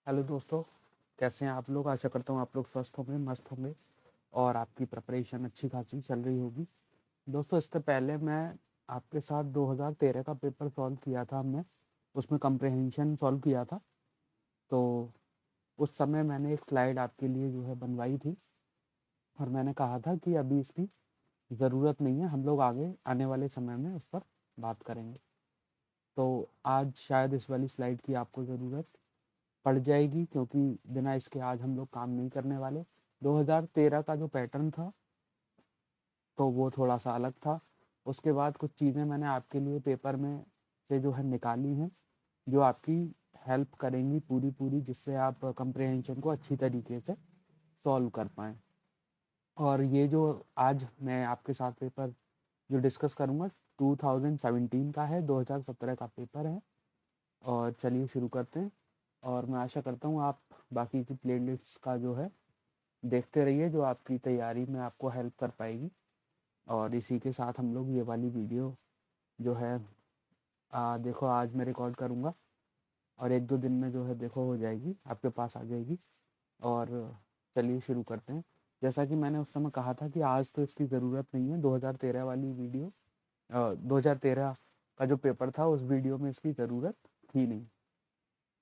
Hello दोस्तों, कैसे हैं आप लोग। आशा करता हूँ आप लोग स्वस्थ होंगे, मस्त होंगे और आपकी प्रिपरेशन अच्छी खासी चल रही होगी। दोस्तों, इससे पहले मैं आपके साथ 2013 का पेपर सॉल्व किया था हमने। उसमें कम्प्रहेंशन सॉल्व किया था। तो उस समय मैंने एक स्लाइड आपके लिए जो है बनवाई थी और मैंने कहा था कि अभी इसकी ज़रूरत नहीं है, हम लोग आगे आने वाले समय में उस पर बात करेंगे। तो आज शायद इस वाली स्लाइड की आपको ज़रूरत पड़ जाएगी, क्योंकि बिना इसके आज हम लोग काम नहीं करने वाले। 2013 का जो पैटर्न था तो वो थोड़ा सा अलग था। उसके बाद कुछ चीज़ें मैंने आपके लिए पेपर में से जो है निकाली हैं, जो आपकी हेल्प करेंगी पूरी पूरी, जिससे आप कंप्रहेंशन को अच्छी तरीके से सॉल्व कर पाएँ। और ये जो आज मैं आपके साथ पेपर जो डिस्कस करूँगा 2017 का है, 2017 का पेपर है। और चलिए शुरू करते हैं। और मैं आशा करता हूँ आप बाकी की प्लेलिस्ट्स का जो है देखते रहिए, जो आपकी तैयारी में आपको हेल्प कर पाएगी। और इसी के साथ हम लोग ये वाली वीडियो जो है देखो आज मैं रिकॉर्ड करूँगा और 1-2 दिन में जो है देखो हो जाएगी, आपके पास आ जाएगी। और चलिए शुरू करते हैं। जैसा कि मैंने उस समय कहा था कि आज तो इसकी ज़रूरत नहीं है, 2013 वाली वीडियो 2013 का जो पेपर था उस वीडियो में इसकी ज़रूरत थी नहीं,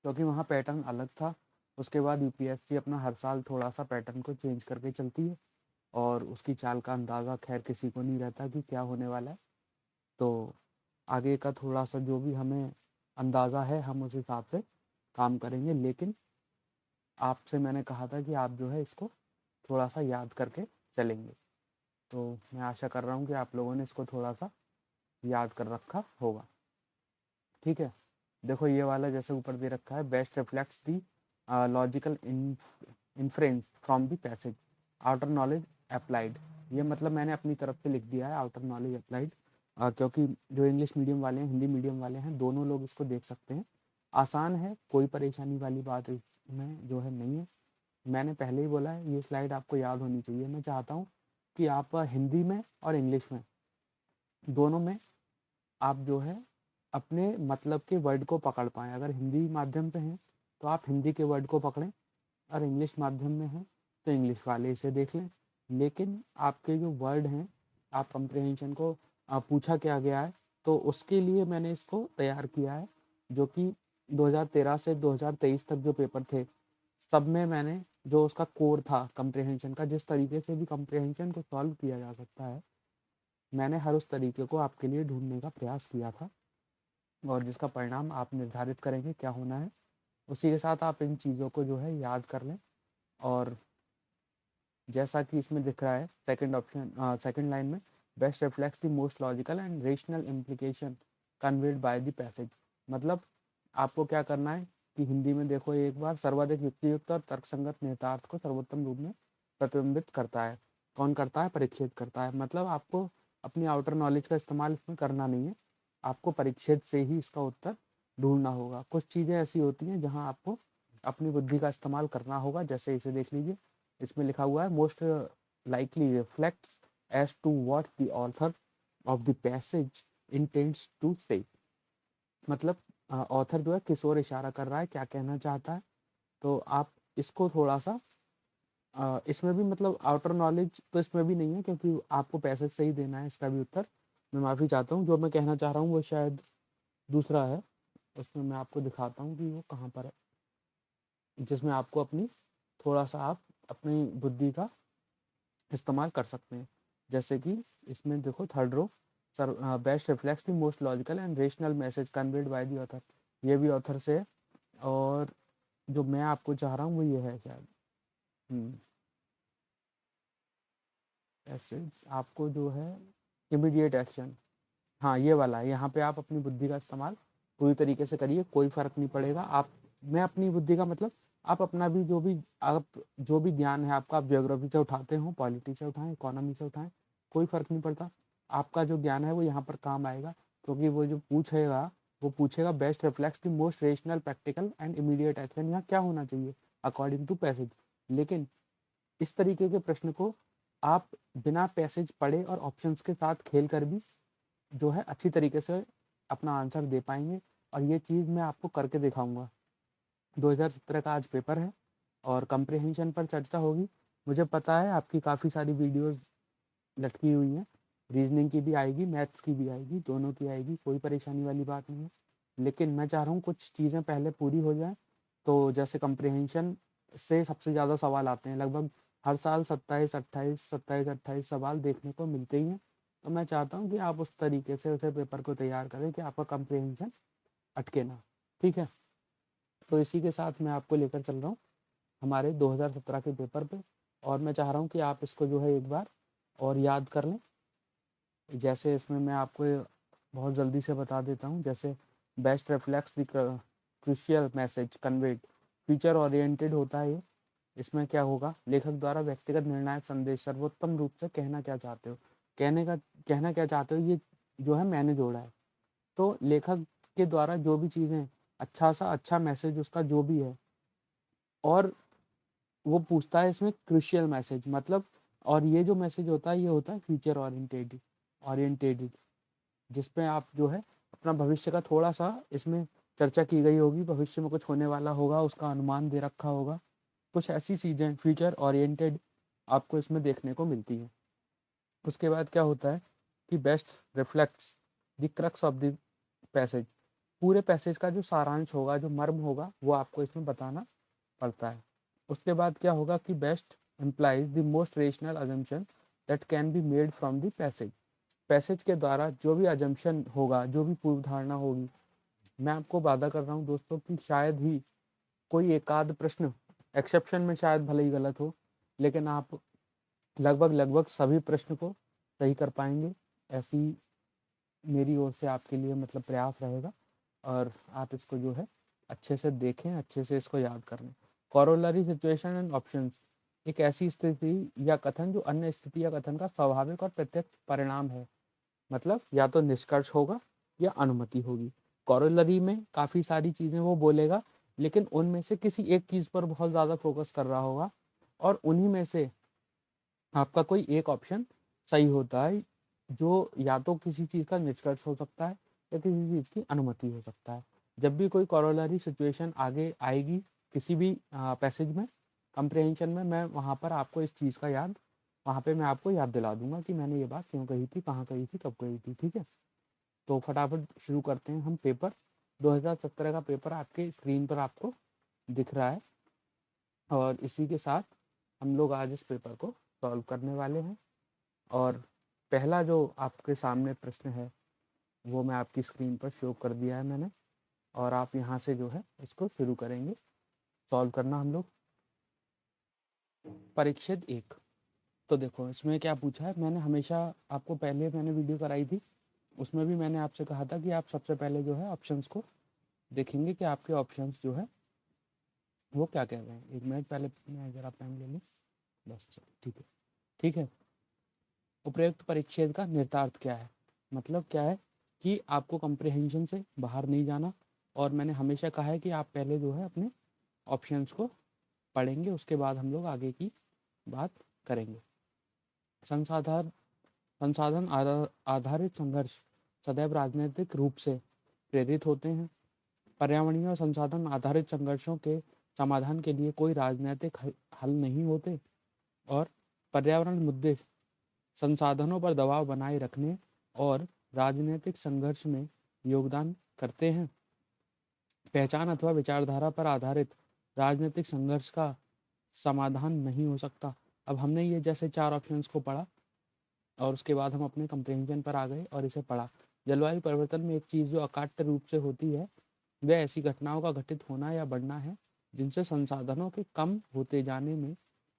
क्योंकि वहाँ पैटर्न अलग था। उसके बाद यूपीएससी अपना हर साल थोड़ा सा पैटर्न को चेंज करके चलती है और उसकी चाल का अंदाज़ा खैर किसी को नहीं रहता कि क्या होने वाला है। तो आगे का थोड़ा सा जो भी हमें अंदाज़ा है हम उस हिसाब से काम करेंगे, लेकिन आपसे मैंने कहा था कि आप जो है इसको थोड़ा सा याद करके चलेंगे। तो मैं आशा कर रहा हूँ कि आप लोगों ने इसको थोड़ा सा याद कर रखा होगा। ठीक है, देखो ये वाला जैसे ऊपर दे रखा है, best reflects the logical inference from the passage, outer knowledge applied. ये मतलब मैंने अपनी तरफ से लिख दिया है आउटर नॉलेज अप्लाइड, क्योंकि जो इंग्लिश मीडियम वाले हैं, हिंदी मीडियम वाले हैं, दोनों लोग इसको देख सकते हैं। आसान है, कोई परेशानी वाली बात इसमें जो है नहीं है। मैंने पहले ही बोला है ये स्लाइड आपको याद होनी चाहिए। मैं चाहता हूँ कि आप हिंदी में और इंग्लिश में दोनों में आप जो है अपने मतलब के वर्ड को पकड़ पाएँ। अगर हिंदी माध्यम पे हैं तो आप हिंदी के वर्ड को पकड़ें, और इंग्लिश माध्यम में हैं तो इंग्लिश वाले इसे देख लें। लेकिन आपके जो वर्ड हैं, आप कंप्रहेंशन को पूछा क्या गया है, तो उसके लिए मैंने इसको तैयार किया है, जो कि 2013 से 2023 तक जो पेपर थे, सब में मैंने जो उसका कोर था कंप्रहेंशन का, जिस तरीके से भी कंप्रहेंशन को सॉल्व किया जा सकता है, मैंने हर उस तरीके को आपके लिए ढूँढने का प्रयास किया था। और जिसका परिणाम आप निर्धारित करेंगे क्या होना है, उसी के साथ आप इन चीज़ों को जो है याद कर लें। और जैसा कि इसमें दिख रहा है सेकंड ऑप्शन, सेकंड लाइन में, best reflects the most logical and rational implication conveyed by the passage. मतलब आपको क्या करना है कि हिंदी में देखो एक बार, सर्वाधिक युक्तियुक्त और तर्कसंगत निहितार्थ को सर्वोत्तम रूप में प्रतिबिंबित करता है। कौन करता है? परिच्छेद करता है। मतलब आपको अपनी आउटर नॉलेज का इस्तेमाल इसमें करना नहीं है, आपको परिच्छेद से ही इसका उत्तर ढूंढना होगा। कुछ चीज़ें ऐसी होती हैं जहाँ आपको अपनी बुद्धि का इस्तेमाल करना होगा, जैसे इसे देख लीजिए, इसमें लिखा हुआ है most likely reflects as to what the author of the passage intends to say. मतलब ऑथर जो है किस ओर इशारा कर रहा है, क्या कहना चाहता है। तो आप इसको थोड़ा सा इसमें भी मतलब आउटर नॉलेज तो इसमें भी नहीं है, क्योंकि आपको पैसेज से ही देना है इसका भी उत्तर। मैं माफ़ी चाहता हूँ, जो मैं कहना चाह रहा हूँ वो शायद दूसरा है। उसमें मैं आपको दिखाता हूँ कि वो कहाँ पर है, जिसमें आपको अपनी थोड़ा सा आप अपनी बुद्धि का इस्तेमाल कर सकते हैं। जैसे कि इसमें देखो third row, sir best reflects the most logical and rational message conveyed by the author. ये भी ऑथर से है, और जो मैं आपको चाह रहा हूँ वो ये है शायद। मैसेज आपको जो है इमीडिएट एक्शन, हाँ ये वाला है। यहाँ पे आप अपनी बुद्धि का इस्तेमाल पूरी तरीके से करिए, कोई फ़र्क नहीं पड़ेगा। आप, मैं अपनी बुद्धि का मतलब, आप अपना भी जो भी ज्ञान है आपका, आप ज्योग्राफी से उठाते हो, पॉलिटी से उठाएं, इकोनॉमी से उठाएं, कोई फ़र्क नहीं पड़ता। आपका जो ज्ञान है वो यहाँ पर काम आएगा, क्योंकि वो जो पूछेगा वो पूछेगा best reflects the most rational practical and immediate action. यहाँ क्या होना चाहिए अकॉर्डिंग टू पैसेज। लेकिन इस तरीके के प्रश्न को आप बिना पैसेज पढ़े और ऑप्शंस के साथ खेल कर भी जो है अच्छी तरीके से अपना आंसर दे पाएंगे। और ये चीज़ मैं आपको करके दिखाऊंगा। 2017 का आज पेपर है और कंप्रिहेंशन पर चर्चा होगी। मुझे पता है आपकी काफ़ी सारी वीडियोस लटकी हुई हैं, रीजनिंग की भी आएगी, मैथ्स की भी आएगी, दोनों की आएगी, कोई परेशानी वाली बात नहीं है। लेकिन मैं चाह रहा हूँ कुछ चीज़ें पहले पूरी हो जाएँ। तो जैसे कंप्रिहेंशन से सबसे ज़्यादा सवाल आते हैं, लगभग हर साल 27-28 सवाल देखने को मिलते ही हैं। तो मैं चाहता हूँ कि आप उस तरीके से उसे पेपर को तैयार करें कि आपका कंप्रिहेंशन अटके ना। ठीक है? तो इसी के साथ मैं आपको लेकर चल रहा हूँ हमारे 2017 के पेपर पे, और मैं चाह रहा हूँ कि आप इसको जो है एक बार और याद कर लें। जैसे इसमें मैं आपको बहुत जल्दी से बता देता हूँ, जैसे best reflex the crucial message conveyed, future oriented होता है ये। इसमें क्या होगा, लेखक द्वारा व्यक्तिगत निर्णायक संदेश सर्वोत्तम रूप से कहना क्या चाहते हो, कहना क्या चाहते हो, ये जो है मैंने जोड़ा है। तो लेखक के द्वारा जो भी चीज़ें अच्छा मैसेज उसका जो भी है, और वो पूछता है इसमें क्रूशियल मैसेज मतलब, और ये जो मैसेज होता है ये होता है फ्यूचर ओरिएंटेड, जिसमें आप जो है अपना भविष्य का थोड़ा सा इसमें चर्चा की गई होगी, भविष्य में कुछ होने वाला होगा उसका अनुमान दे रखा होगा, कुछ ऐसी चीज़ें फ्यूचर ओरिएंटेड आपको इसमें देखने को मिलती है। उसके बाद क्या होता है कि best reflects the crux of the passage, पूरे पैसेज का जो सारांश होगा, जो मर्म होगा, वो आपको इसमें बताना पड़ता है। उसके बाद क्या होगा कि best implies the most rational assumption that can be made from the passage, passage के द्वारा जो भी अजम्पशन होगा, जो भी पूर्व धारणा होगी, मैं आपको वादा कर रहा हूँ दोस्तों कि शायद ही कोई एकाध प्रश्न एक्सेप्शन में शायद भले ही गलत हो, लेकिन आप लगभग सभी प्रश्न को सही कर पाएंगे, ऐसी मेरी ओर से आपके लिए मतलब प्रयास रहेगा। और आप इसको जो है अच्छे से देखें, अच्छे से इसको याद कर लें। कॉरोलरी सिचुएशन एंड ऑप्शंस, एक ऐसी स्थिति या कथन जो अन्य स्थिति या कथन का स्वाभाविक और प्रत्यक्ष परिणाम है, मतलब या तो निष्कर्ष होगा या अनुमति होगी। कॉरोलरी में काफ़ी सारी चीज़ें वो बोलेगा, लेकिन उनमें से किसी एक चीज़ पर बहुत ज़्यादा फोकस कर रहा होगा, और उन्हीं में से आपका कोई एक ऑप्शन सही होता है, जो या तो किसी चीज़ का निष्कर्ष हो सकता है या किसी चीज़ की अनुमति हो सकता है। जब भी कोई कॉरोलरी सिचुएशन आगे आएगी किसी भी पैसेज में, कंप्रिहेंशन में, मैं वहाँ पर आपको इस चीज़ का याद, वहाँ पे मैं आपको याद दिला दूंगा कि मैंने ये बात क्यों कही थी, कहाँ कही थी, कब कही थी। ठीक है? तो फटाफट शुरू करते हैं हम पेपर। 2017 का पेपर आपके स्क्रीन पर आपको दिख रहा है, और इसी के साथ हम लोग आज इस पेपर को सॉल्व करने वाले हैं। और पहला जो आपके सामने प्रश्न है वो मैं आपकी स्क्रीन पर शो कर दिया है मैंने, और आप यहाँ से जो है इसको शुरू करेंगे सॉल्व करना हम लोग। परीक्षित 1, तो देखो इसमें क्या पूछा है, मैंने हमेशा आपको पहले मैंने वीडियो कराई थी, उसमें भी मैंने आपसे कहा था कि आप सबसे पहले जो है ऑप्शंस को देखेंगे कि आपके ऑप्शंस जो है वो क्या कह रहे हैं। एक मिनट पहले मैं ज़रा पेन ले लूँ, बस ठीक है। ठीक है, उपयुक्त परिच्छेद का निहितार्थ क्या है, मतलब क्या है कि आपको कंप्रिहेंशन से बाहर नहीं जाना, और मैंने हमेशा कहा है कि आप पहले जो है अपने ऑप्शंस को पढ़ेंगे, उसके बाद हम लोग आगे की बात करेंगे। संसाधन संसाधन आधारित संघर्ष सदैव राजनीतिक रूप से प्रेरित होते हैं। पर्यावरणीय और संसाधन आधारित संघर्षों के समाधान के लिए कोई राजनीतिक हल नहीं होते, और पर्यावरण मुद्दे संसाधनों पर दबाव बनाए रखने और राजनीतिक संघर्ष में योगदान करते हैं। पहचान अथवा विचारधारा पर आधारित राजनीतिक संघर्ष का समाधान नहीं हो सकता। अब हमने ये जैसे 4 ऑप्शंस को पढ़ा, और उसके बाद हम अपने कंप्रिहेंशन पर आ गए और इसे पढ़ा। जलवायु परिवर्तन में एक चीज़ जो अकाट्य रूप से होती है, वह ऐसी घटनाओं का घटित होना या बढ़ना है जिनसे संसाधनों के कम होते जाने में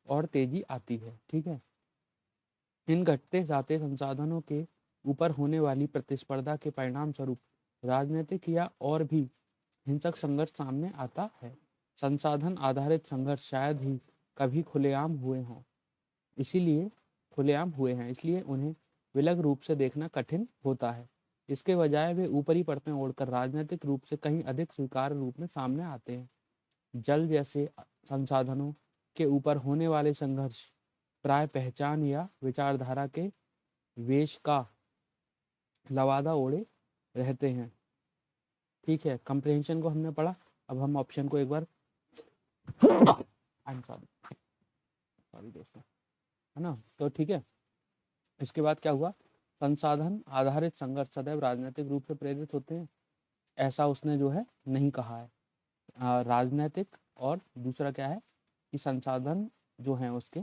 और तेजी आती है। ठीक है, इन घटते जाते संसाधनों के ऊपर होने वाली प्रतिस्पर्धा के परिणाम स्वरूप राजनीतिक या और भी हिंसक संघर्ष सामने आता है। संसाधन आधारित संघर्ष शायद ही कभी खुलेआम हुए हैं, इसलिए उन्हें विलग रूप से देखना कठिन होता है। इसके बजाय वे ऊपरी परतें ओढ़कर राजनीतिक रूप से कहीं अधिक स्वीकार्य रूप में सामने आते हैं। जल जैसे संसाधनों के ऊपर होने वाले संघर्ष प्राय पहचान या विचारधारा के वेश का लवादा ओढ़े रहते हैं। ठीक है, कंप्रिहेंशन को हमने पढ़ा, अब हम ऑप्शन को एक बार आई एम सॉरी दोस्तों, है ना। तो ठीक है, इसके बाद क्या हुआ, संसाधन आधारित संघर्ष सदैव राजनीतिक रूप से प्रेरित होते हैं, ऐसा उसने जो है नहीं कहा है। राजनीतिक, और दूसरा क्या है कि संसाधन जो हैं उसके,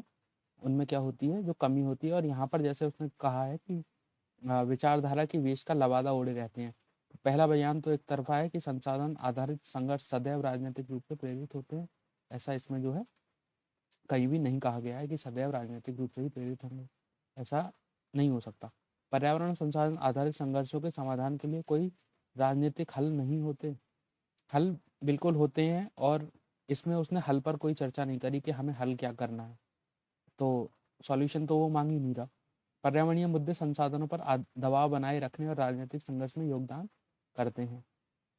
उनमें क्या होती है, जो कमी होती है। और यहाँ पर जैसे उसने कहा है कि विचारधारा की वेश का लबादा ओढ़े रहते हैं। तो पहला बयान तो एक तरफा है कि संसाधन आधारित संघर्ष सदैव राजनीतिक रूप से प्रेरित होते हैं, ऐसा इसमें जो है कहीं भी नहीं कहा गया है कि सदैव राजनीतिक रूप से ही प्रेरित होंगे, ऐसा नहीं हो सकता। पर्यावरण संसाधन आधारित संघर्षों के समाधान के लिए कोई राजनीतिक हल नहीं होते, हल बिल्कुल होते हैं, और इसमें उसने हल पर कोई चर्चा नहीं करी कि हमें हल क्या करना है, तो सॉल्यूशन तो वो मांग ही नहीं रहा। पर्यावरणीय मुद्दे संसाधनों पर दबाव बनाए रखने और राजनीतिक संघर्ष में योगदान करते हैं।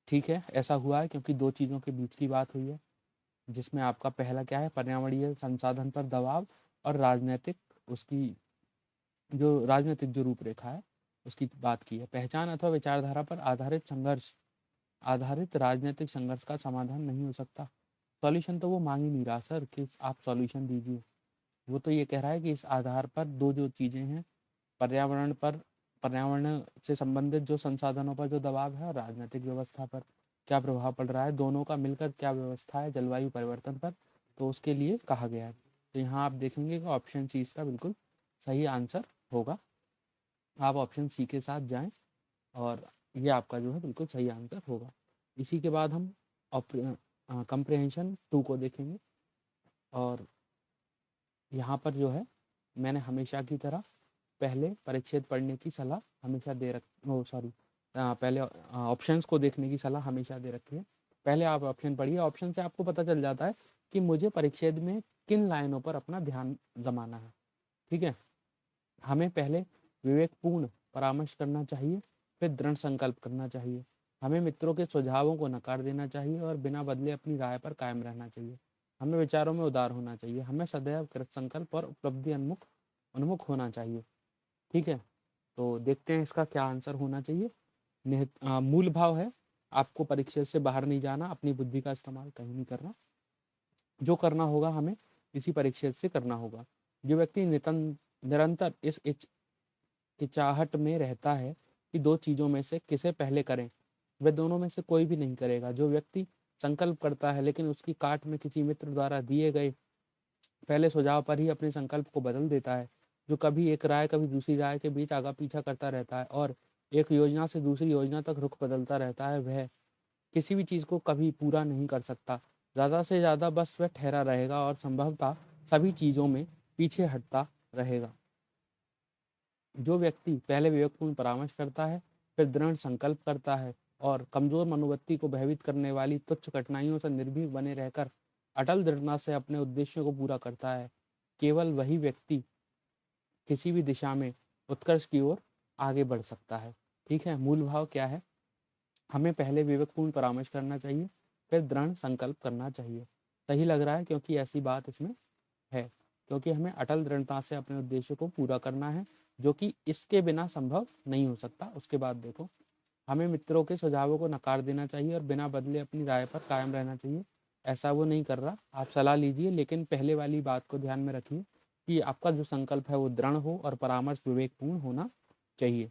ठीक है, ऐसा हुआ है क्योंकि दो चीज़ों के बीच की बात हुई है, जिसमें आपका पहला क्या है, पर्यावरणीय संसाधन पर दबाव, और राजनीतिक, उसकी जो राजनीतिक जो रूपरेखा है उसकी बात की है। पहचान अथवा विचारधारा पर आधारित संघर्ष आधारित राजनीतिक संघर्ष का समाधान नहीं हो सकता। सॉल्यूशन तो वो मांग ही नहीं रहा सर कि आप सॉल्यूशन दीजिए, वो तो ये कह रहा है कि इस आधार पर दो जो चीज़ें हैं, पर्यावरण से संबंधित जो संसाधनों पर जो दबाव है और राजनीतिक व्यवस्था पर क्या प्रभाव पड़ रहा है, दोनों का मिलकर क्या व्यवस्था है जलवायु परिवर्तन पर, तो उसके लिए कहा गया है। तो यहाँ आप देखेंगे कि ऑप्शन सी इसका बिल्कुल सही आंसर होगा। आप ऑप्शन सी के साथ जाएं और ये आपका जो है बिल्कुल सही आंसर होगा। इसी के बाद हम कंप्रिहेंशन 2 को देखेंगे, और यहाँ पर जो है मैंने हमेशा की तरह पहले परिच्छेद पढ़ने की सलाह हमेशा दे पहले ऑप्शंस को देखने की सलाह हमेशा दे रखी है। पहले आप ऑप्शन पढ़िए, ऑप्शन से आपको पता चल जाता है कि मुझे परिच्छेद में किन लाइनों पर अपना ध्यान जमाना है। ठीक है, हमें पहले विवेकपूर्ण परामर्श करना चाहिए, फिर दृढ़ संकल्प करना चाहिए। हमें मित्रों के सुझावों को नकार देना चाहिए और बिना बदले अपनी राय पर कायम रहना चाहिए। हमें विचारों में उदार होना चाहिए। हमें सदैव कृत संकल्प और उपलब्धि उन्मुख होना चाहिए। ठीक है, तो देखते हैं इसका क्या आंसर होना चाहिए। मूल भाव है, आपको परीक्षा से बाहर नहीं जाना, अपनी बुद्धि का इस्तेमाल कहीं नहीं करना, जो करना होगा हमें इसी परीक्षा से करना होगा। जो व्यक्ति निरंतर इस हिचकिचाहट में रहता है कि दो चीज़ों में से किसे पहले करें, वह दोनों में से कोई भी नहीं करेगा। जो व्यक्ति संकल्प करता है लेकिन उसकी काट में किसी मित्र द्वारा दिए गए पहले सुझाव पर ही अपने संकल्प को बदल देता है, जो कभी एक राय कभी दूसरी राय के बीच आगा पीछा करता रहता है और एक योजना से दूसरी योजना तक रुख बदलता रहता है, वह किसी भी चीज़ को कभी पूरा नहीं कर सकता। ज़्यादा से ज़्यादा बस वह ठहरा रहेगा और संभवतः सभी चीज़ों में पीछे हटता रहेगा। जो व्यक्ति पहले विवेकपूर्ण परामर्श करता है, फिर दृढ़ संकल्प करता है और कमजोर मनोवृत्ति को भयभीत करने वाली तुच्छ कठिनाइयों से निर्भीक बने रहकर अटल दृढ़ता से अपने उद्देश्यों को पूरा करता है, केवल वही व्यक्ति किसी भी दिशा में उत्कर्ष की ओर आगे बढ़ सकता है। ठीक है, मूल भाव क्या है, हमें पहले विवेकपूर्ण परामर्श करना चाहिए, फिर दृढ़ संकल्प करना चाहिए। सही लग रहा है क्योंकि ऐसी बात इसमें है, क्योंकि हमें अटल दृढ़ता से अपने उद्देश्य को पूरा करना है, जो कि इसके बिना संभव नहीं हो सकता। उसके बाद देखो, हमें मित्रों के सुझावों को नकार देना चाहिए और बिना बदले अपनी राय पर कायम रहना चाहिए। ऐसा वो नहीं कर रहा, आप सलाह लीजिए, लेकिन पहले वाली बात को ध्यान में रखिए कि आपका जो संकल्प है वो दृढ़ हो और परामर्श विवेकपूर्ण होना चाहिए।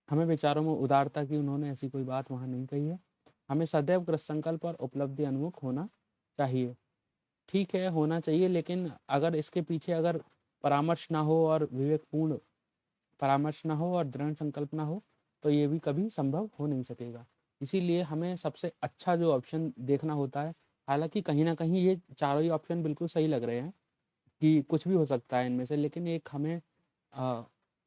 हमें विचारों में उदारता की उन्होंने ऐसी कोई बात वहाँ नहीं कही है। हमें सदैव कृत संकल्प और उपलब्धि उन्मुख होना चाहिए। ठीक है, होना चाहिए, लेकिन अगर इसके पीछे अगर परामर्श ना हो और विवेकपूर्ण परामर्श ना हो और दृढ़ संकल्प ना हो, तो ये भी कभी संभव हो नहीं सकेगा। इसीलिए हमें सबसे अच्छा जो ऑप्शन देखना होता है, हालांकि कहीं ना कहीं ये चारों ही ऑप्शन बिल्कुल सही लग रहे हैं कि कुछ भी हो सकता है इनमें से, लेकिन एक हमें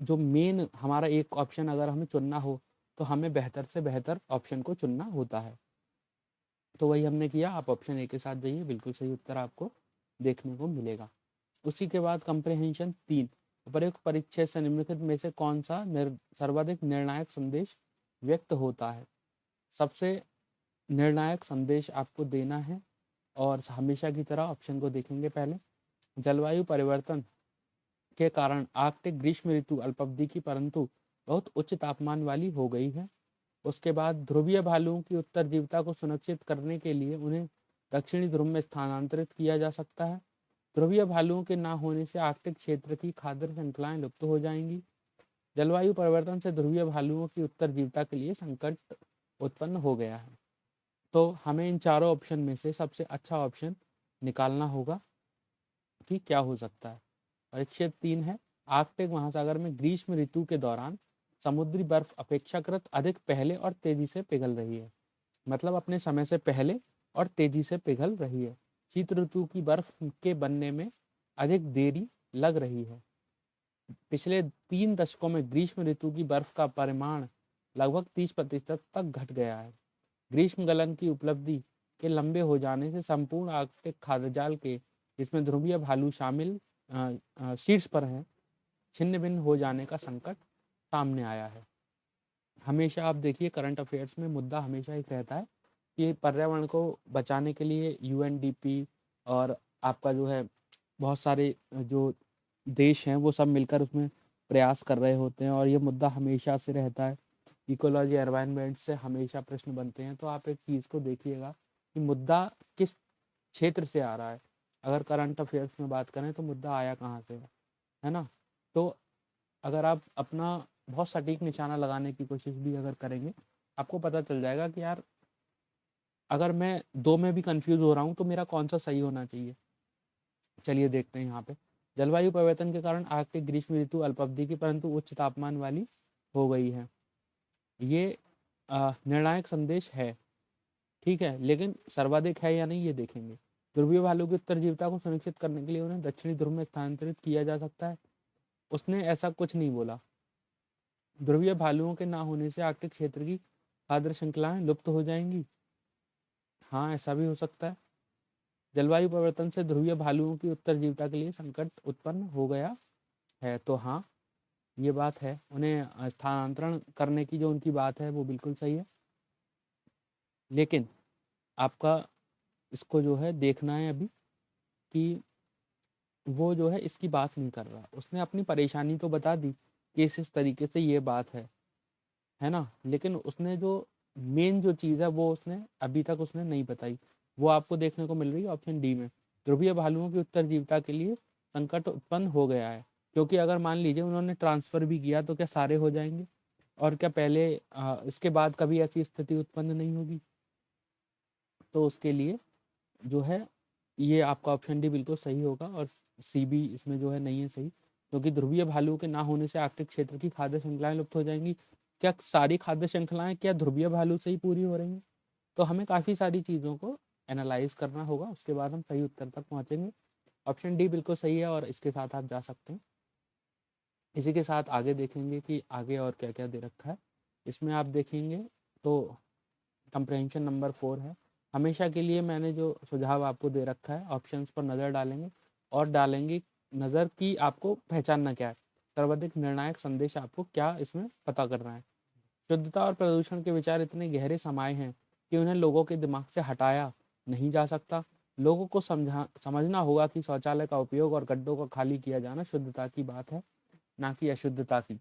जो मेन हमारा एक ऑप्शन अगर हमें चुनना हो तो हमें बेहतर से बेहतर ऑप्शन को चुनना होता है। तो वही हमने किया, आप ऑप्शन ए के साथ जाइए, बिल्कुल सही उत्तर आपको देखने को मिलेगा। उसी के बाद कंप्रिहेंशन 3, उपयुक्त परिच्छेद से निम्नलिखित में से कौन सा सर्वाधिक निर्णायक संदेश व्यक्त होता है। सबसे निर्णायक संदेश आपको देना है, और हमेशा की तरह ऑप्शन को देखेंगे। पहले, जलवायु परिवर्तन के कारण आर्कटिक ग्रीष्म ऋतु अल्पावधि की परंतु बहुत उच्च तापमान वाली हो गई है। उसके बाद ध्रुवीय भालुओं की उत्तरजीविता को सुनिश्चित करने के लिए उन्हें दक्षिणी ध्रुव में स्थानांतरित किया जा सकता है। ध्रुवीय भालुओं के ना होने से आर्कटिक क्षेत्र की खाद्य श्रृंखलाएं लुप्त हो जाएंगी। जलवायु परिवर्तन से ध्रुवीय भालुओं की उत्तरजीविता के लिए संकट उत्पन्न हो गया है। तो हमें इन चारों ऑप्शन में से सबसे अच्छा ऑप्शन निकालना होगा कि क्या हो सकता है। परिच्छेद 3 है, आर्कटिक महासागर में ग्रीष्म ऋतु के दौरान समुद्री बर्फ अपेक्षाकृत अधिक पहले और तेजी से पिघल रही है। मतलब अपने समय से पहले और तेजी से पिघल रही है। शीत ऋतु की बर्फ के बनने में अधिक देरी लग रही है। पिछले 3 दशकों में ग्रीष्म ऋतु की बर्फ का परिमाण लगभग 30% तक घट गया है। ग्रीष्म गलन की उपलब्धि के लंबे हो जाने से संपूर्ण आर्कटिक खाद्यजाल के, जिसमें ध्रुवीय भालू शामिल, शीर्ष पर हैं, छिन्न भिन्न हो जाने का संकट सामने आया है। हमेशा आप देखिए करंट अफेयर्स में मुद्दा हमेशा एक रहता है कि पर्यावरण को बचाने के लिए यूएनडीपी और आपका जो है बहुत सारे जो देश हैं वो सब मिलकर उसमें प्रयास कर रहे होते हैं, और ये मुद्दा हमेशा से रहता है। इकोलॉजी एनवायरनमेंट से हमेशा प्रश्न बनते हैं। तो आप एक चीज़ को देखिएगा कि मुद्दा किस क्षेत्र से आ रहा है। अगर करंट अफेयर्स में बात करें तो मुद्दा आया कहाँ से है ना। तो अगर आप अपना बहुत सटीक निशाना लगाने की कोशिश भी अगर करेंगे, आपको पता चल जाएगा कि यार अगर मैं दो में भी कंफ्यूज हो रहा हूँ तो मेरा कौन सा सही होना चाहिए। चलिए देखते हैं यहाँ पे। जलवायु परिवर्तन के कारण आर्कटिक ग्रीष्म ऋतु अल्पावधि की परंतु उच्च तापमान वाली हो गई है। ये निर्णायक संदेश है, ठीक है, लेकिन सर्वाधिक है या नहीं ये देखेंगे। ध्रुवीय भालू की उत्तरजीविता को सुनिश्चित करने के लिए उन्हें दक्षिणी ध्रुव में स्थानांतरित किया जा सकता है। उसने ऐसा कुछ नहीं बोला। ध्रुवीय भालुओं के ना होने से आर्कटिक क्षेत्र की खाद्य श्रृंखलाएं लुप्त हो जाएंगी। हाँ, ऐसा भी हो सकता है। जलवायु परिवर्तन से ध्रुवीय भालुओं की उत्तरजीविता के लिए संकट उत्पन्न हो गया है। तो हाँ, ये बात है। उन्हें स्थानांतरण करने की जो उनकी बात है वो बिल्कुल सही है, लेकिन आपका इसको जो है देखना है अभी कि वो जो है इसकी बात नहीं कर रहा। उसने अपनी परेशानी तो बता दी कि इस तरीके से ये बात है ना, लेकिन उसने जो मेन जो चीज़ है वो उसने अभी तक उसने नहीं बताई। वो आपको देखने को मिल रही है ऑप्शन डी में। ध्रुवीय भालुओं की उत्तरजीविता के लिए संकट उत्पन्न हो गया है, क्योंकि अगर मान लीजिए उन्होंने ट्रांसफर भी किया तो क्या सारे हो जाएंगे, और क्या पहले इसके बाद कभी ऐसी स्थिति उत्पन्न नहीं होगी। तो उसके लिए जो है ये आपका ऑप्शन डी बिल्कुल सही होगा, और सी भी इसमें जो है नहीं है सही, क्योंकि ध्रुवीय भालुओं के ना होने से आर्कटिक क्षेत्र की खाद्य श्रृंखलाएं लुप्त हो जाएंगी। क्या सारी खाद्य श्रृंखलाएं क्या ध्रुवीय भालू से ही पूरी हो रही हैं? तो हमें काफ़ी सारी चीज़ों को एनालाइज करना होगा, उसके बाद हम सही उत्तर तक पहुंचेंगे। ऑप्शन डी बिल्कुल सही है और इसके साथ आप जा सकते हैं। इसी के साथ आगे देखेंगे कि आगे और क्या क्या दे रखा है। इसमें आप देखेंगे तो कंप्रहेंशन नंबर 4 है। हमेशा के लिए मैंने जो सुझाव आपको दे रखा है, ऑप्शंस पर नज़र डालेंगे और डालेंगे नज़र की आपको पहचानना क्या है। सर्वाधिक निर्णायक संदेश आपको क्या इसमें पता करना है। शुद्धता और प्रदूषण के विचार इतने गहरे समाये हैं कि उन्हें लोगों के दिमाग से हटाया नहीं जा सकता। लोगों को समझना होगा कि शौचालय का उपयोग और गड्ढों को खाली किया जाना शुद्धता की बात है, ना कि अशुद्धता की।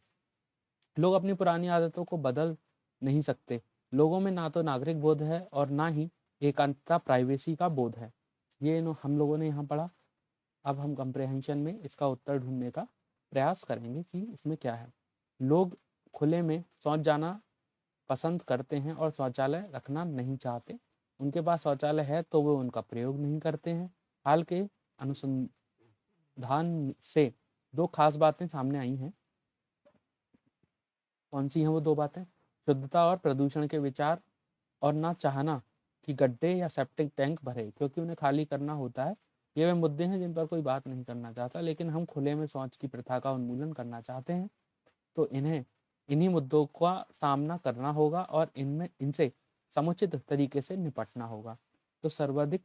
लोग अपनी पुरानी आदतों को बदल नहीं सकते। लोगों में ना तो नागरिक बोध है और ना ही एकांतता प्राइवेसी का बोध है। ये हम लोगों ने यहाँ पढ़ा। अब हम कंप्रहेंशन में इसका उत्तर ढूंढने का प्रयास करेंगे कि इसमें क्या है। लोग खुले में शौच जाना पसंद करते हैं और शौचालय रखना नहीं चाहते। उनके पास शौचालय है तो वो उनका प्रयोग नहीं करते हैं। हाल के अनुसंधान से दो खास बातें सामने आई हैं। कौन सी हैं वो दो बातें? शुद्धता और प्रदूषण के विचार और ना चाहना कि गड्ढे या सेप्टिक टैंक भरे क्योंकि उन्हें खाली करना होता है। ये वे मुद्दे हैं जिन पर कोई बात नहीं करना चाहता, लेकिन हम खुले में शौच की प्रथा का उन्मूलन करना चाहते हैं। तो इन्हीं मुद्दों का सामना करना होगा और इनसे समुचित तरीके से निपटना होगा। तो सर्वाधिक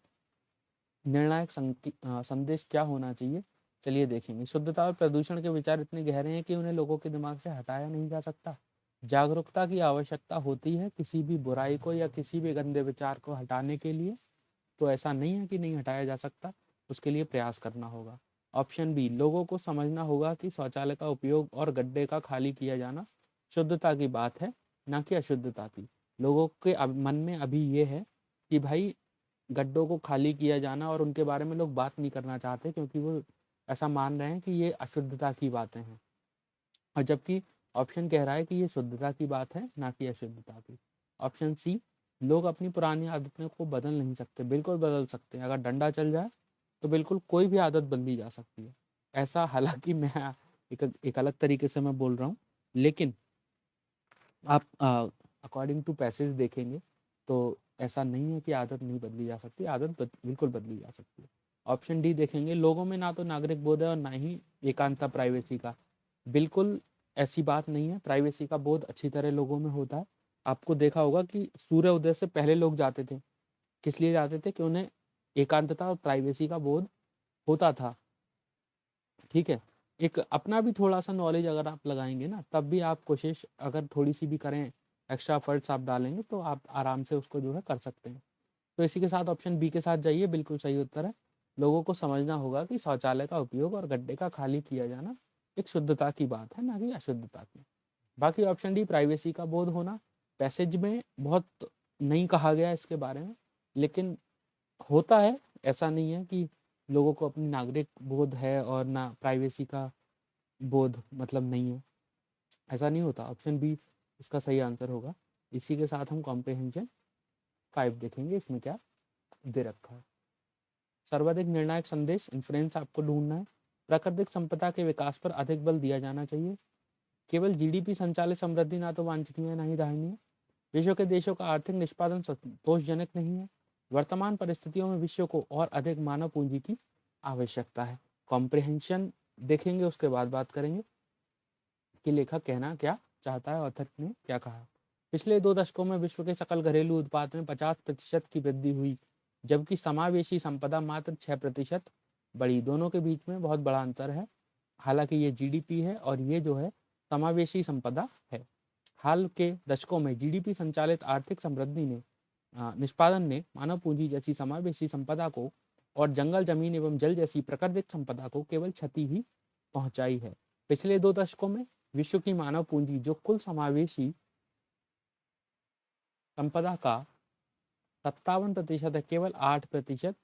निर्णायक संदेश क्या होना चाहिए, चलिए देखेंगे। शुद्धता और प्रदूषण के विचार इतने गहरे हैं कि उन्हें लोगों के दिमाग से हटाया नहीं जा सकता। जागरूकता की आवश्यकता होती है किसी भी बुराई को या किसी भी गंदे विचार को हटाने के लिए। तो ऐसा नहीं है कि नहीं हटाया जा सकता, उसके लिए प्रयास करना होगा। ऑप्शन बी, लोगों को समझना होगा कि शौचालय का उपयोग और गड्ढे का खाली किया जाना शुद्धता की बात है, ना कि अशुद्धता की। लोगों के मन में अभी ये है कि भाई गड्ढों को खाली किया जाना और उनके बारे में लोग बात नहीं करना चाहते, क्योंकि वो ऐसा मान रहे हैं कि ये अशुद्धता की बातें हैं, और जबकि ऑप्शन कह रहा है कि ये शुद्धता की बात है, ना कि अशुद्धता की। ऑप्शन सी, लोग अपनी पुरानी आदतों को बदल नहीं सकते। बिल्कुल बदल सकते हैं। अगर डंडा चल जाए तो बिल्कुल कोई भी आदत बदली जा सकती है। ऐसा, हालांकि मैं एक अलग तरीके से मैं बोल रहा हूँ, लेकिन आप अकॉर्डिंग टू पैसेज देखेंगे तो ऐसा नहीं है कि आदत नहीं बदली जा सकती। बिल्कुल बदली जा सकती है। ऑप्शन डी देखेंगे, लोगों में ना तो नागरिक बोध है और ना ही एकांतता प्राइवेसी का। बिल्कुल ऐसी बात नहीं है। प्राइवेसी का बोध अच्छी तरह लोगों में होता है। आपको देखा होगा कि सूर्य उदय से पहले लोग जाते थे। किस लिए जाते थे? कि उन्हें एकांतता और प्राइवेसी का बोध होता था। ठीक है। एक अपना भी थोड़ा सा नॉलेज अगर आप लगाएंगे ना, तब भी आप कोशिश अगर थोड़ी सी भी करें, एक्स्ट्रा एफर्ट्स आप डालेंगे, तो आप आराम से उसको जो है कर सकते हैं। तो इसी के साथ ऑप्शन बी के साथ जाइए, बिल्कुल सही उत्तर है। लोगों को समझना होगा कि शौचालय का उपयोग और गड्ढे का खाली किया जाना एक शुद्धता की बात है, ना कि अशुद्धता की। बाकी ऑप्शन डी, प्राइवेसी का बोध होना, पैसेज में बहुत नहीं कहा गया इसके बारे में, लेकिन होता है। ऐसा नहीं है कि लोगों को अपनी नागरिक बोध है और ना प्राइवेसी का बोध मतलब नहीं है, ऐसा नहीं होता। ऑप्शन बी इसका सही आंसर होगा। इसी के साथ हम कॉम्प्रिहेंशन 5 देखेंगे। इसमें क्या दे रखा है? सर्वाधिक निर्णायक संदेश, इन्फ्लुएंस आपको ढूंढना है। प्राकृतिक संपदा के विकास पर अधिक बल दिया जाना चाहिए। केवल जीडीपी संचालित समृद्धि ना तो वांछनीय है, ना ही धारणीय। विश्व के देशों का आर्थिक निष्पादन संतोषजनक नहीं है। वर्तमान परिस्थितियों में विश्व को और अधिक मानव पूंजी की आवश्यकता है। कॉम्प्रिहेंशन देखेंगे, उसके बाद बात करेंगे कि लेखक कहना क्या चाहता है, ऑथर ने क्या कहा। पिछले 2 दशकों में विश्व के सकल घरेलू उत्पाद में 50% की वृद्धि हुई, जबकि समावेशी संपदा मात्र 6% बढ़ी। दोनों के बीच में बहुत बड़ा अंतर है। हालांकि ये जीडीपी है और ये जो है समावेशी संपदा है। हाल के दशकों में जीडीपी संचालित आर्थिक समृद्धि ने निष्पादन ने मानव पूंजी जैसी समावेशी संपदा को और जंगल, जमीन एवं जल जैसी प्राकृतिक संपदा को केवल क्षति ही पहुंचाई है। पिछले 2 दशकों में विश्व की मानव पूंजी जो कुल समावेशी संपदा का 57% है, केवल 8%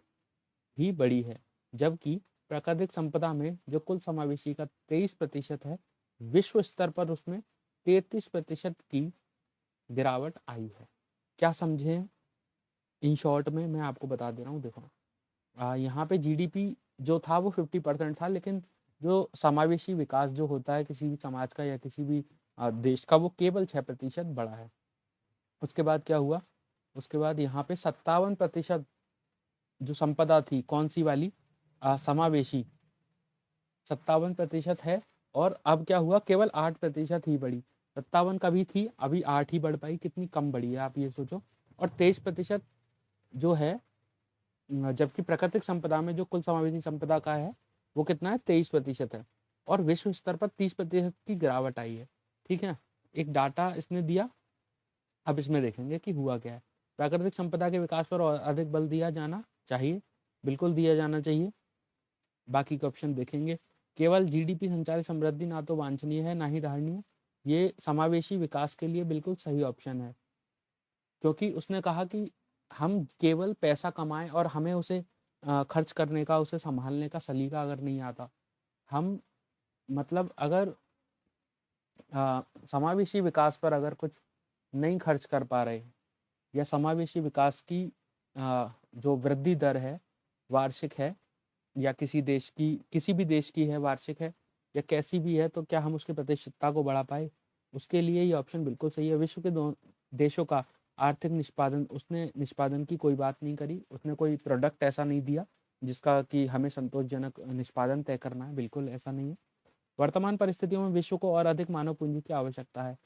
ही बढ़ी है, जबकि प्राकृतिक संपदा में जो कुल समावेशी का 23% है, विश्व स्तर पर उसमें 33% की गिरावट आई है। क्या समझे? इन शॉर्ट में मैं आपको बता दे रहा हूँ। देखो, यहाँ पे जीडीपी जो था वो 50% था, लेकिन जो समावेशी विकास जो होता है किसी भी समाज का या किसी भी देश का, वो केवल 6% बढ़ा है। उसके बाद क्या हुआ? उसके बाद यहाँ पे 57% जो संपदा थी, कौन सी वाली? समावेशी 57% है, और अब क्या हुआ? केवल 8% ही बढ़ी। 57 कभी थी, अभी 8 ही बढ़ पाई। कितनी कम बढ़ी है, आप ये सोचो। और 23% जो है, जबकि प्राकृतिक संपदा में जो कुल समावेशी संपदा का है वो कितना है? 23% है, और विश्व स्तर पर 30% की गिरावट आई है। ठीक है, एक डाटा इसने दिया। अब इसमें देखेंगे कि हुआ क्या है। प्राकृतिक संपदा के विकास पर और अधिक बल दिया जाना चाहिए, बिल्कुल दिया जाना चाहिए। बाकी के ऑप्शन देखेंगे। केवल जीडीपी संचालित समृद्धि ना तो वांछनीय है, ना ही धारणीय। ये समावेशी विकास के लिए बिल्कुल सही ऑप्शन है, क्योंकि उसने कहा कि हम केवल पैसा कमाएं और हमें उसे खर्च करने का, उसे संभालने का सलीका अगर नहीं आता, हम मतलब अगर समावेशी विकास पर अगर कुछ नहीं खर्च कर पा रहे, या समावेशी विकास की जो वृद्धि दर है वार्षिक है, या किसी भी देश की है वार्षिक है, या कैसी भी है, तो क्या हम उसकी प्रतिशतता को बढ़ा पाए? उसके लिए ये ऑप्शन बिल्कुल सही है। विश्व के देशों का आर्थिक निष्पादन, उसने निष्पादन की कोई बात नहीं करी। उसने कोई प्रोडक्ट ऐसा नहीं दिया जिसका कि हमें संतोषजनक निष्पादन तय करना है, बिल्कुल ऐसा नहीं है। वर्तमान परिस्थितियों में विश्व को और अधिक मानव पूंजी की आवश्यकता है।